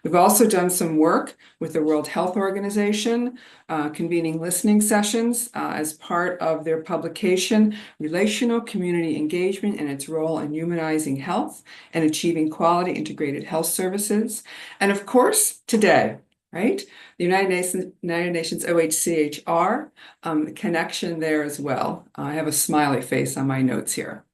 We've also done some work with the World Health Organization, convening listening sessions as part of their publication, Relational Community Engagement and its Role in Humanizing Health and Achieving Quality Integrated Health Services. And of course, today, right? The United Nations OHCHR, the connection there as well. I have a smiley face on my notes here.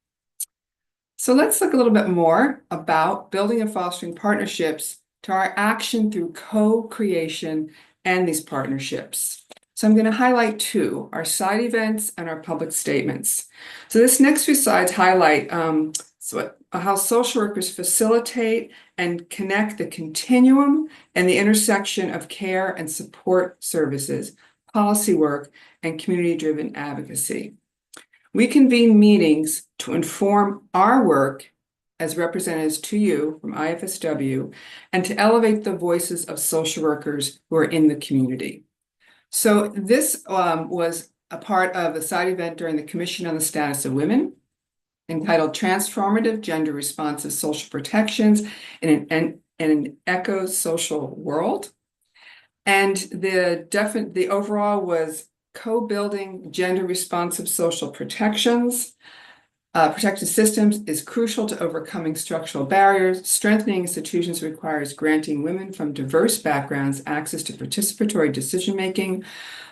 So let's look a little bit more about building and fostering partnerships to our action through co-creation and these partnerships. So I'm going to highlight two, our side events and our public statements. So this next few slides highlight how social workers facilitate and connect the continuum and the intersection of care and support services, policy work, and community-driven advocacy. We convene meetings to inform our work as representatives to you from IFSW and to elevate the voices of social workers who are in the community. So this was a part of the side event during the Commission on the Status of Women, entitled Transformative Gender Responsive Social Protections in an Eco-Social World. And the overall was co-building gender responsive social protections. Protective systems is crucial to overcoming structural barriers. Strengthening institutions requires granting women from diverse backgrounds access to participatory decision-making.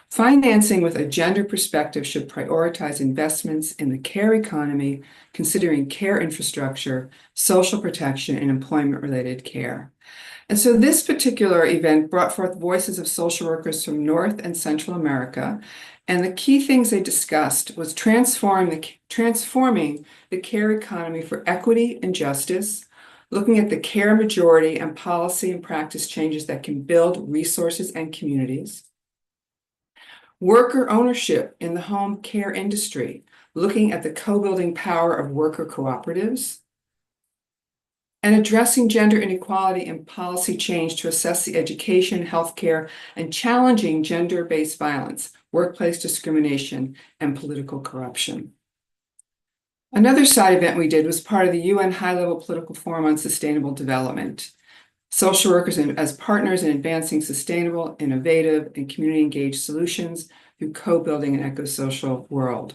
Financing with a gender perspective should prioritize investments in the care economy, considering care infrastructure, social protection, and employment-related care. And so this particular event brought forth voices of social workers from North and Central America. And the key things they discussed was transforming the care economy for equity and justice, looking at the care majority and policy and practice changes that can build resources and communities. Worker ownership in the home care industry, looking at the co-building power of worker cooperatives. And addressing gender inequality and policy change to assess the education, healthcare, and challenging gender-based violence, workplace discrimination, and political corruption. Another side event we did was part of the UN High-Level Political Forum on Sustainable Development. Social workers as partners in advancing sustainable, innovative, and community-engaged solutions through co-building an eco-social world.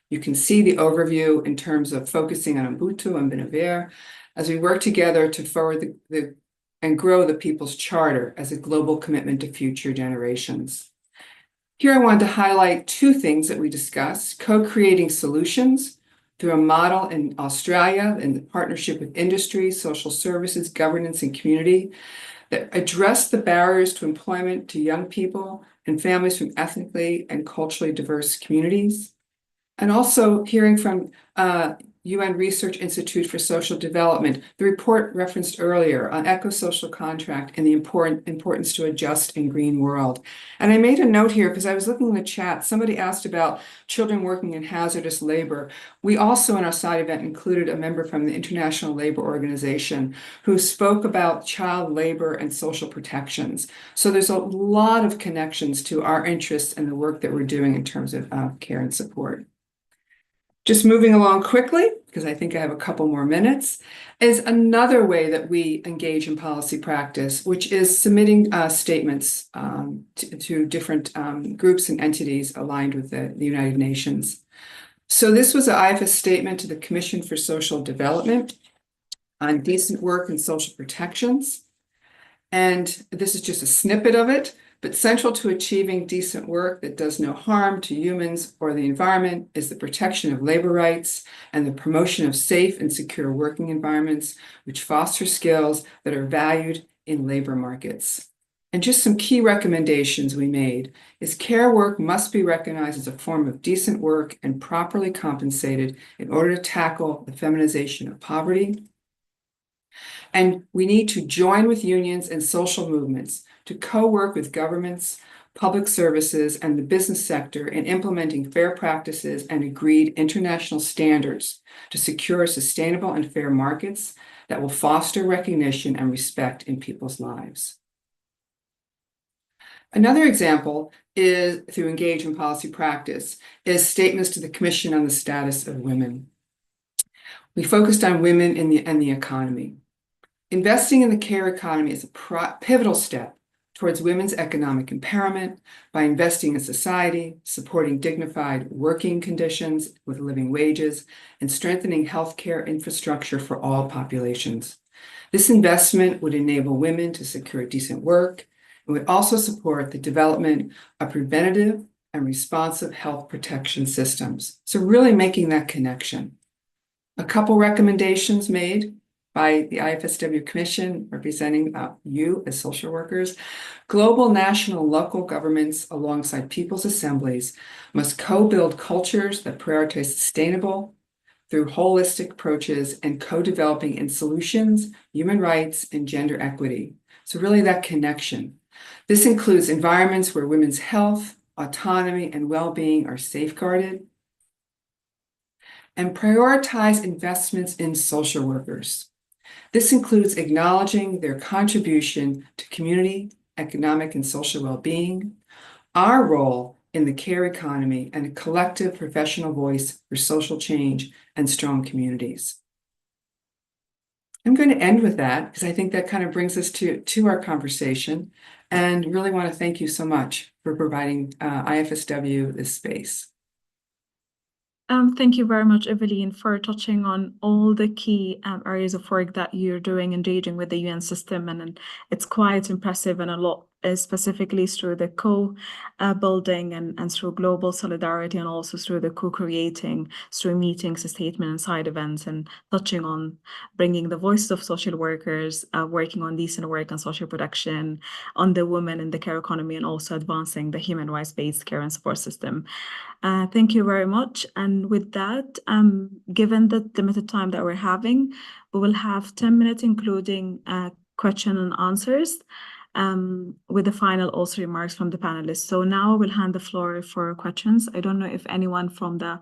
You can see the overview in terms of focusing on Ubuntu and Benever, as we work together to forward and grow the People's Charter as a global commitment to future generations. Here I wanted to highlight two things that we discussed: co-creating solutions through a model in Australia in partnership with industry, social services, governance, and community that address the barriers to employment to young people and families from ethnically and culturally diverse communities. And also hearing from UN Research Institute for Social Development, the report referenced earlier on eco-social contract and the importance to a just and green world. And I made a note here because I was looking in the chat, somebody asked about children working in hazardous labor. We also in our side event included a member from the International Labor Organization who spoke about child labor and social protections. So there's a lot of connections to our interests and the work that we're doing in terms of care and support. Just moving along quickly, because I think I have a couple more minutes, is another way that we engage in policy practice, which is submitting statements to different groups and entities aligned with the United Nations. So this was an IFS statement to the Commission for Social Development on decent work and social protections. And this is just a snippet of it. But central to achieving decent work that does no harm to humans or the environment is the protection of labor rights and the promotion of safe and secure working environments, which foster skills that are valued in labor markets. And just some key recommendations we made is care work must be recognized as a form of decent work and properly compensated in order to tackle the feminization of poverty. And we need to join with unions and social movements to co-work with governments, public services, and the business sector in implementing fair practices and agreed international standards to secure sustainable and fair markets that will foster recognition and respect in people's lives. Another example is through engage in policy practice is statements to the Commission on the Status of Women. We focused on women and the economy. Investing in the care economy is a pivotal step towards women's economic empowerment by investing in society, supporting dignified working conditions with living wages, and strengthening healthcare infrastructure for all populations. This investment would enable women to secure decent work and would also support the development of preventative and responsive health protection systems. So really making that connection. A couple recommendations made by the IFSW Commission, representing you as social workers. Global, national, local governments alongside people's assemblies must co-build cultures that prioritize sustainable through holistic approaches and co-developing in solutions, human rights, and gender equity. So really that connection. This includes environments where women's health, autonomy, and well-being are safeguarded, and prioritize investments in social workers. This includes acknowledging their contribution to community, economic, and social well-being, our role in the care economy, and a collective professional voice for social change and strong communities. I'm going to end with that because I think that kind of brings us to our conversation, and really want to thank you so much for providing IFSW this space. Thank you very much, Evelyn, for touching on all the key areas of work that you're doing, engaging with the UN system, and it's quite impressive, and a lot specifically through the co-building and through global solidarity, and also through the co-creating, through meetings, statement and side events, and touching on bringing the voices of social workers, working on decent work and social protection, on the women in the care economy, and also advancing the human rights-based care and support system. Thank you very much. And with that, given the limited time that we're having, we will have 10 minutes, including question and answers, with the final also remarks from the panelists. So now we'll hand the floor for questions. I don't know if anyone from the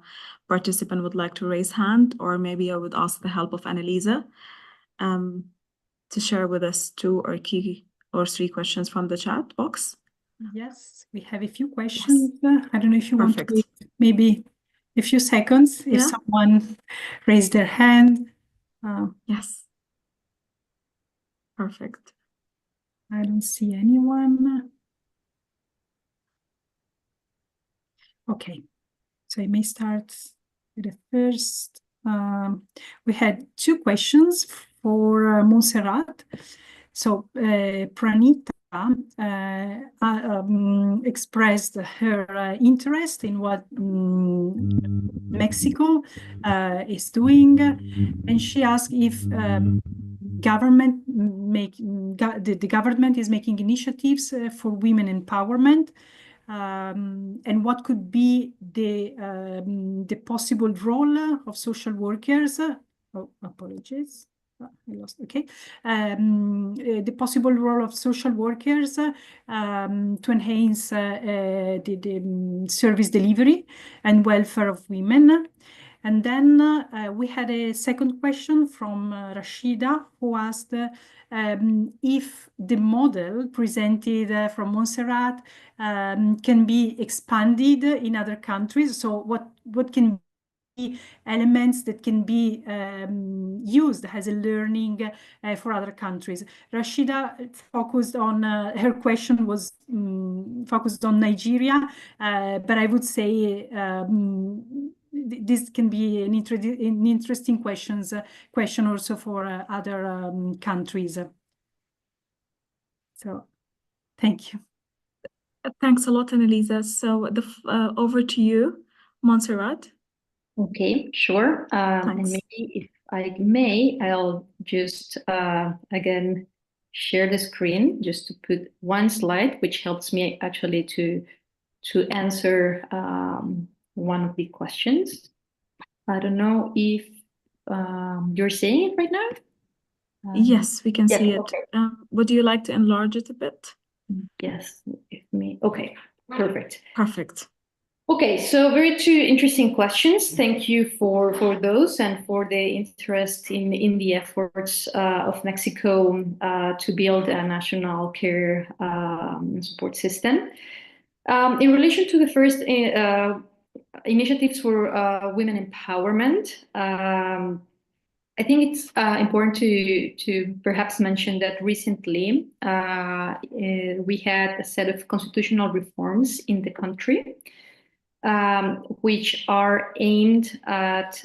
participant would like to raise hand, or maybe I would ask the help of Annalisa to share with us 2 or 3 questions from the chat box. Yes, we have a few questions. Yes. I don't know if you want to wait maybe a few seconds if someone raised their hand. Yes. Perfect. I don't see anyone. Okay, so I may start with the first. We had 2 questions for Montserrat. So Pranita expressed her interest in what Mexico is doing, and she asked if the government is making initiatives for women empowerment, and what could be the possible role of social workers. Oh, apologies. I lost. Okay, the possible role of social workers to enhance the service delivery and welfare of women. And then we had a second question from Rashida, who asked if the model presented from Montserrat can be expanded in other countries. So what can be elements that can be used as a learning for other countries? Rashida focused on, her question was focused on Nigeria, but I would say this can be an interesting question also for other countries. So, thank you. Thanks a lot, Annalisa. So over to you, Montserrat. Okay, sure. And maybe if I may, I'll just again share the screen just to put one slide, which helps me actually to answer one of the questions. I don't know if you're seeing it right now. Yes, we can see it. Okay. Would you like to enlarge it a bit? Yes, okay, perfect. Perfect. Okay, so two interesting questions. Thank you for those and for the interest in the efforts of Mexico to build a national care support system. In relation to the first initiatives for women empowerment, I think it's important to perhaps mention that recently we had a set of constitutional reforms in the country, which are aimed at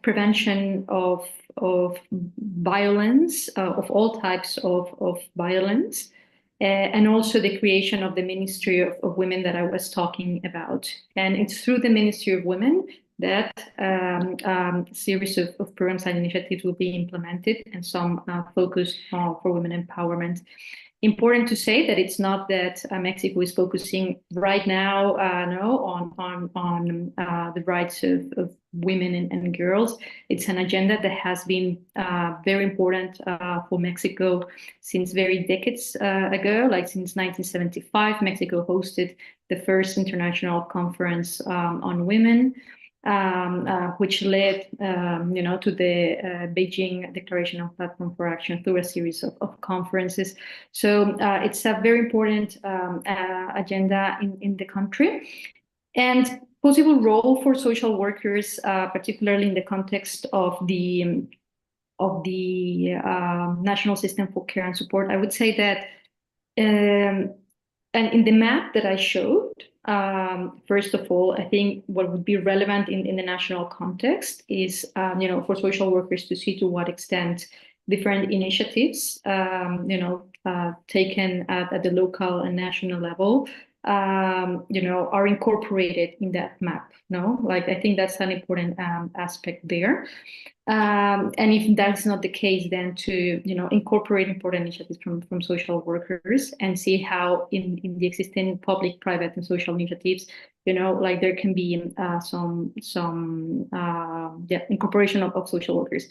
prevention of violence, of all types of violence, and also the creation of the Ministry of Women that I was talking about. And it's through the Ministry of Women that a series of programs and initiatives will be implemented, and some focus for women empowerment. Important to say that it's not that Mexico is focusing right now on the rights of women and girls. It's an agenda that has been very important for Mexico since very decades ago. Like since 1975, Mexico hosted the first international conference on women, which led, to the Beijing Declaration on Platform for Action through a series of conferences. So it's a very important agenda in the country. And possible role for social workers, particularly in the context of the national system for care and support. I would say that, and in the map that I showed, first of all, I think what would be relevant in the national context is, for social workers to see to what extent different initiatives, taken at the local and national level, are incorporated in that map. Like I think that's an important aspect there. And if that's not the case, then to incorporate important initiatives from social workers and see how in the existing public, private, and social initiatives, like there can be some incorporation of social workers.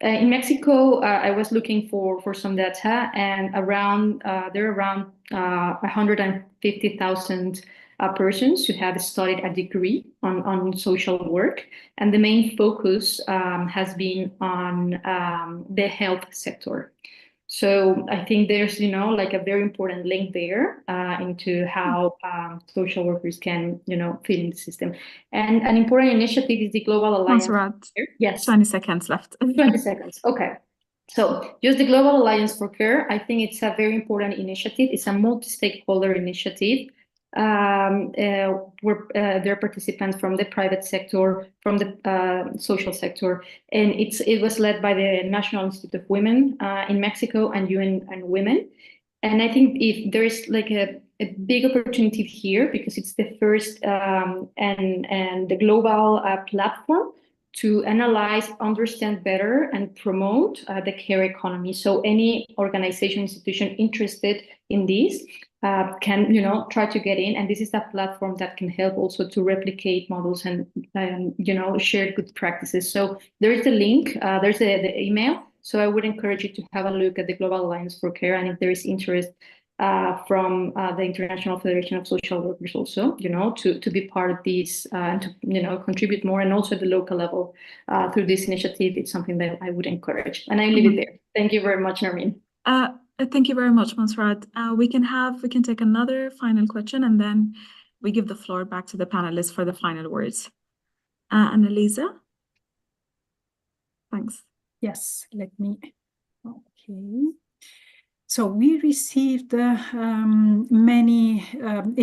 In Mexico, I was looking for some data, and there are around 150,000 persons who have studied a degree on social work, and the main focus has been on the health sector. So I think there's, like a very important link there into how social workers can, fit in the system. And an important initiative is the Global Alliance. Montserrat, yes. 20 seconds left. 20 seconds, okay. So just the Global Alliance for Care, I think it's a very important initiative. It's a multi-stakeholder initiative They're participants from the private sector, from the social sector, and it was led by the National Institute of Women in Mexico and UN and Women. And I think if there is like a big opportunity here, because it's the first and the global platform to analyze, understand better, and promote the care economy. So any organization, institution interested in this can, try to get in. And this is a platform that can help also to replicate models and, share good practices. So there is the link, there's the email. So I would encourage you to have a look at the Global Alliance for Care, and if there is interest from the International Federation of Social Workers also, to be part of this and to, contribute more, and also at the local level through this initiative, it's something that I would encourage. And I leave it there. Thank you very much, Noreen. Thank you very much, Montserrat. We can take another final question, and then we give the floor back to the panelists for the final words. Annalisa? Thanks. Yes, let me. Okay. So we received a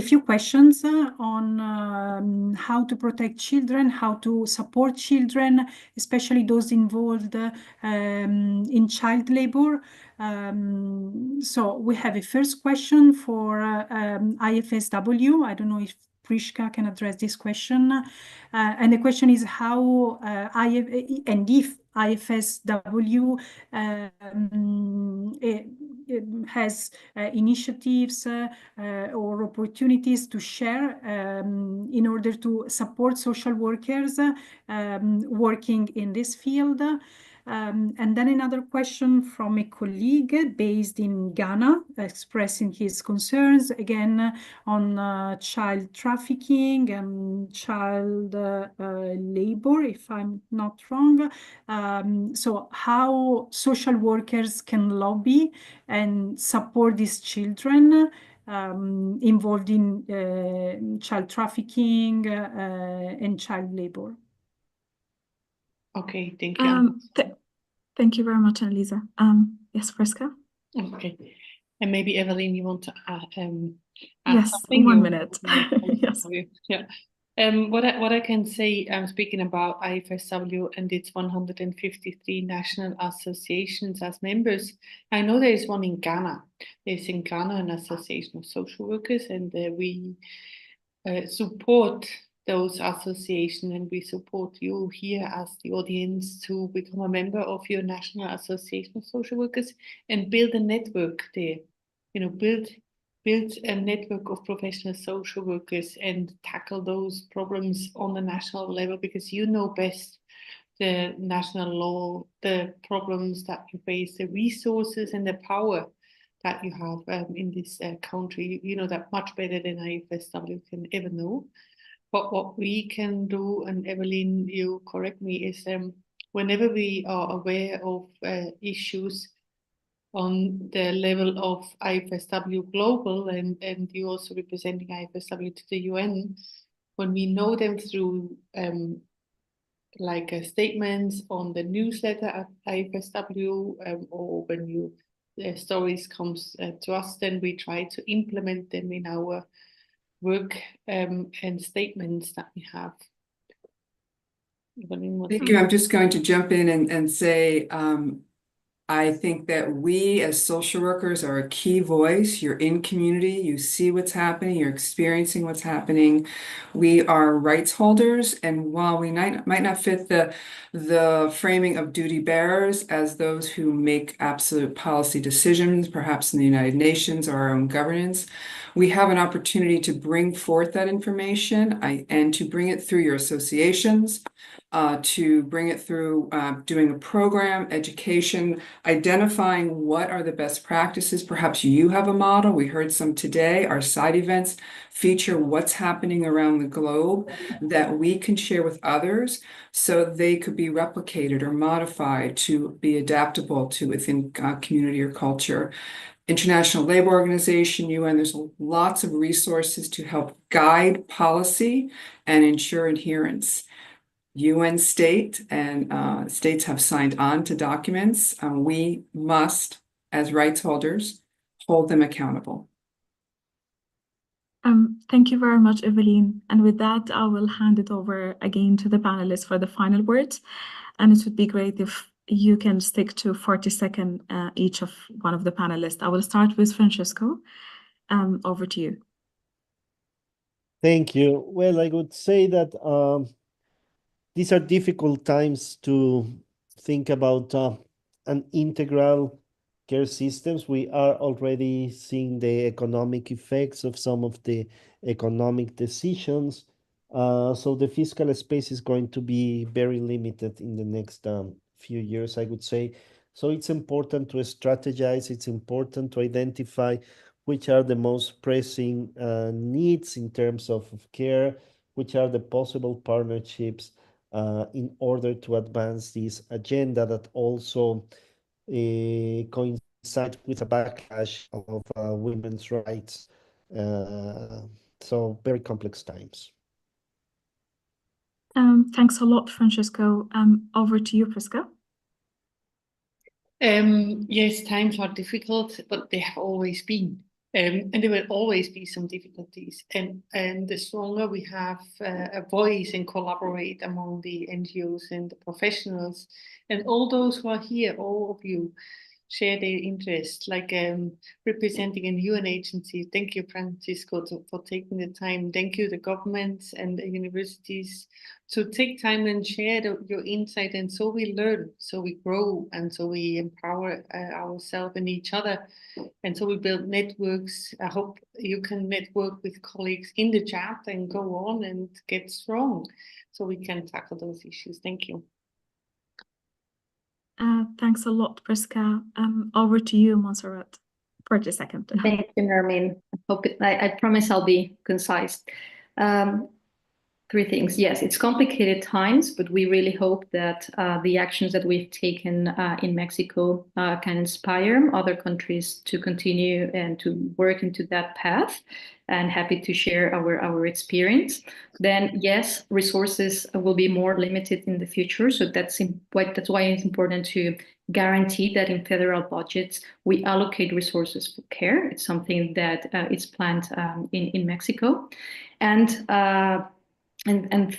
few questions on how to protect children, how to support children, especially those involved in child labor. So we have a first question for IFSW. I don't know if Prishka can address this question. And the question is how if IFSW has initiatives or opportunities to share in order to support social workers working in this field. And then another question from a colleague based in Ghana, expressing his concerns again on child trafficking and child labor, if I'm not wrong. So how social workers can lobby and support these children involved in child trafficking and child labor. Okay, thank you. Thank you very much, Annalisa. Yes, Priska? Okay. And maybe Evelyn, you want to add yes, something? 1 minute. Yes. Yeah. What I can say, I'm speaking about IFSW and its 153 national associations as members. I know there is one in Ghana. There's in Ghana an association of social workers, and we support those associations, and we support you here as the audience to become a member of your National Association of Social Workers and build a network there. Build a network of professional social workers and tackle those problems on the national level, because you know best the national law, the problems that you face, the resources and the power that you have in this country. You know that much better than IFSW can ever know. But what we can do, and Evelyn, you correct me, is whenever we are aware of issues on the level of IFSW Global, and you also representing IFSW to the UN, when we know them through statements on the newsletter at IFSW, or when you stories comes to us, then we try to implement them in our work and statements that we have. Thank you. I'm just going to jump in and say, I think that we as social workers are a key voice. You're in community, you see what's happening, you're experiencing what's happening. We are rights holders, and while we might not fit the framing of duty bearers as those who make absolute policy decisions, perhaps in the United Nations or our own governance, we have an opportunity to bring forth that information and to bring it through your associations, to bring it through doing a program, education, identifying what are the best practices. Perhaps you have a model. We heard some today. Our side events feature what's happening around the globe that we can share with others so they could be replicated or modified to be adaptable to within community or culture. International Labor Organization, UN, there's lots of resources to help guide policy and ensure adherence. UN state and states have signed on to documents. We must, as rights holders, hold them accountable. Thank you very much, Evelyn. And with that, I will hand it over again to the panelists for the final words. And it would be great if you can stick to 40-second each of one of the panelists. I will start with Francesco. Over to you. Thank you. Well, I would say that these are difficult times to think about an integral care systems. We are already seeing the economic effects of some of the economic decisions. So the fiscal space is going to be very limited in the next few years, I would say. So it's important to strategize. It's important to identify which are the most pressing needs in terms of care, which are the possible partnerships in order to advance this agenda that also coincides with a backlash of women's rights. So very complex times. Thanks a lot, Francesco. Over to you, Prisca. Yes, times are difficult, but they have always been. And there will always be some difficulties. And the stronger we have a voice and collaborate among the NGOs and the professionals, and all those who are here, all of you, share their interest, like representing a UN agency. Thank you, Francisco, for taking the time. Thank you, the governments and the universities, to take time and share your insight. And so we learn, so we grow, and so we empower ourselves and each other. And so we build networks. I hope you can network with colleagues in the chat and go on and get strong so we can tackle those issues. Thank you. Thanks a lot, Prisca. Over to you, Montserrat, for the second. Thank you, Nermin. I promise I'll be concise. Three things. Yes, it's complicated times, but we really hope that the actions that we've taken in Mexico can inspire other countries to continue and to work into that path. And happy to share our experience. Then, yes, resources will be more limited in the future. So that's why it's important to guarantee that in federal budgets we allocate resources for care. It's something that is planned in Mexico, and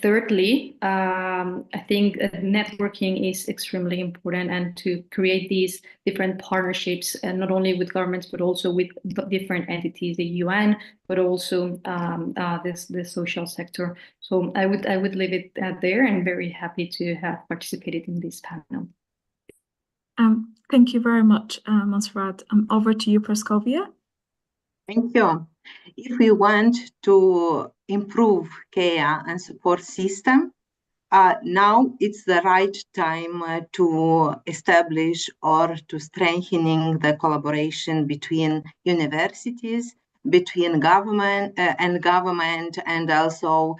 thirdly, I think networking is extremely important, and to create these different partnerships, and not only with governments, but also with different entities, the UN, but also the social sector. So I would leave it there, and very happy to have participated in this panel. Thank you very much, Montserrat. Over to you, Praskovia. Thank you. If we want to improve care and support system, now it's the right time to establish or to strengthening the collaboration between universities, between government, and also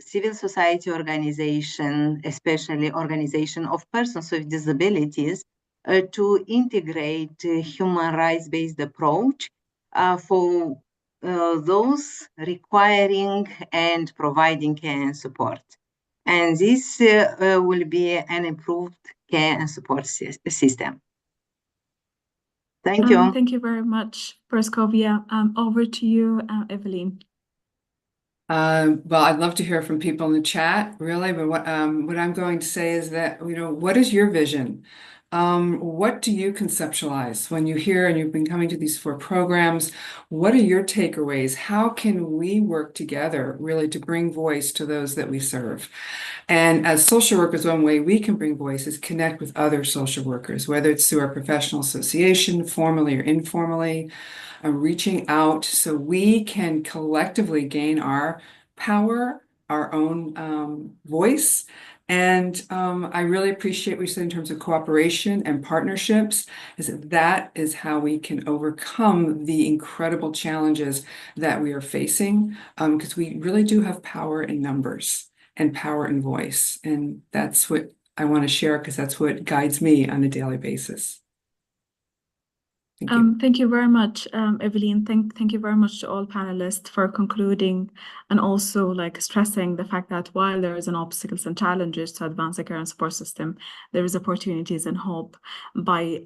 civil society organization, especially organization of persons with disabilities, to integrate human rights-based approach for those requiring and providing care and support. And this will be an improved care and support system. Thank you. Thank you very much, Praskovia. Over to you, Evelyn. Well, I'd love to hear from people in the chat, really, but what I'm going to say is that, what is your vision? What do you conceptualize when you hear and you've been coming to these 4 programs? What are your takeaways? How can we work together really to bring voice to those that we serve? And as social workers, one way we can bring voice is connect with other social workers, whether it's through our professional association, formally or informally, reaching out so we can collectively gain our power, our own voice. And I really appreciate what you said in terms of cooperation and partnerships, that is how we can overcome the incredible challenges that we are facing, because we really do have power in numbers and power in voice. And that's what I want to share, because that's what guides me on a daily basis. Thank you. Thank you very much, Evelyn. Thank you very much to all panelists for concluding and also like stressing the fact that while there is an obstacles and challenges to advance the care and support system, there is opportunities and hope by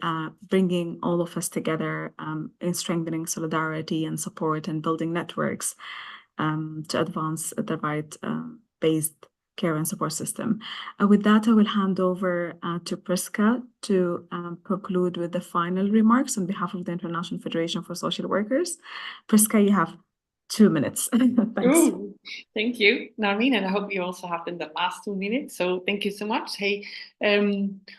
bringing all of us together in strengthening solidarity and support and building networks to advance the right-based care and support system. With that, I will hand over to Priska to conclude with the final remarks on behalf of the International Federation for Social Workers. Priska, you have 2 minutes. Thanks. Ooh, thank you, Narmeen, and I hope you also have in the last 2 minutes. So thank you so much. Hey,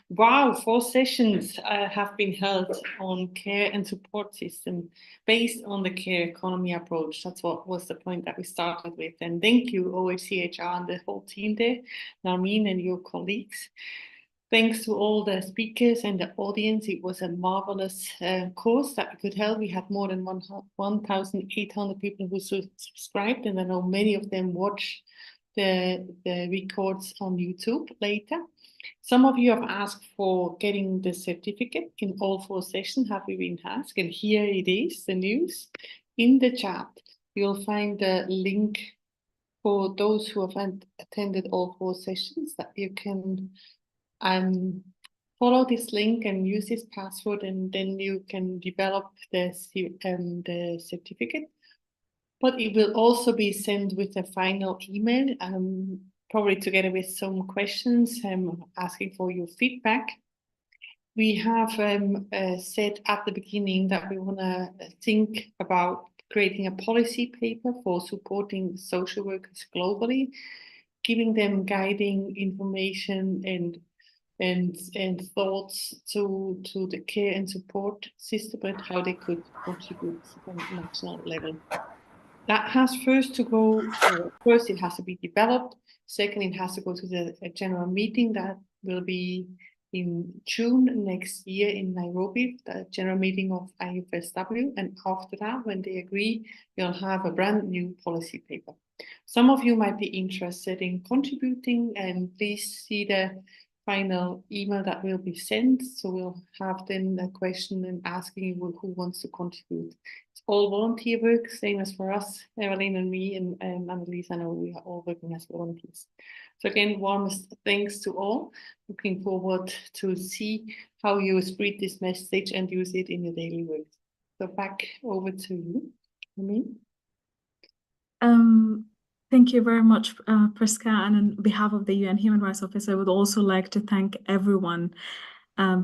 wow, 4 sessions have been held on care and support system based on the care economy approach. That's what was the point that we started with. And thank you, OHCHR and the whole team there, Narmeen and your colleagues. Thanks to all the speakers and the audience. It was a marvelous course that we could held. We had more than 1,800 people who subscribed, and I know many of them watch the records on YouTube later. Some of you have asked for getting the certificate in all 4 sessions. Have you been asked? And here it is, the news. In the chat, you'll find the link for those who have attended all 4 sessions that you can follow this link and use this password, and then you can develop the certificate. But it will also be sent with a final email, probably together with some questions asking for your feedback. We have said at the beginning that we want to think about creating a policy paper for supporting social workers globally, giving them guiding information and thoughts to the care and support system and how they could contribute on a national level. That has first to go, first it has to be developed. Second, it has to go to the general meeting that will be in June next year in Nairobi, the general meeting of IFSW. And after that, when they agree, you'll have a brand new policy paper. Some of you might be interested in contributing, and please see the final email that will be sent. So we'll have then a question and asking who wants to contribute. It's all volunteer work, same as for us, Evelyn and me, and Annalise. I know we are all working as volunteers. So again, warmest thanks to all. Looking forward to see how you spread this message and use it in your daily work. So back over to you, Amin. Thank you very much, Priska. And on behalf of the UN Human Rights Office, I would also like to thank everyone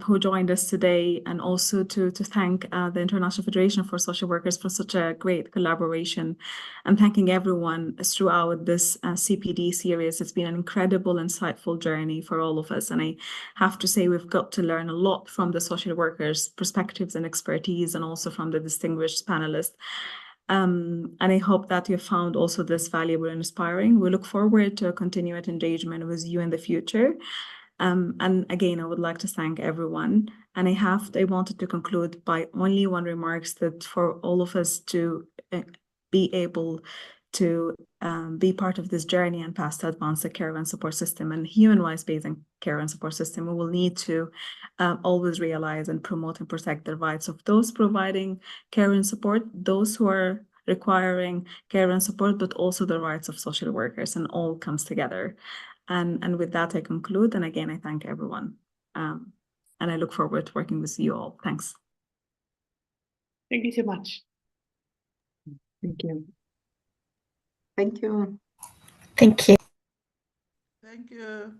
who joined us today, and also to thank the International Federation for Social Workers for such a great collaboration, and thanking everyone throughout this CPD series. It's been an incredible, insightful journey for all of us. And I have to say, we've got to learn a lot from the social workers' perspectives and expertise, and also from the distinguished panelists. And I hope that you found also this valuable and inspiring. We look forward to a continued engagement with you in the future. And again, I would like to thank everyone. And I wanted to conclude by only one remarks, that for all of us to be able to be part of this journey and path to advance the care and support system and human rights-based care and support system, we will need to always realize and promote and protect the rights of those providing care and support, those who are requiring care and support, but also the rights of social workers, and all comes together. And with that, I conclude. And again, I thank everyone. And I look forward to working with you all. Thanks. Thank you so much. Thank you. Thank you. Thank you. Thank you.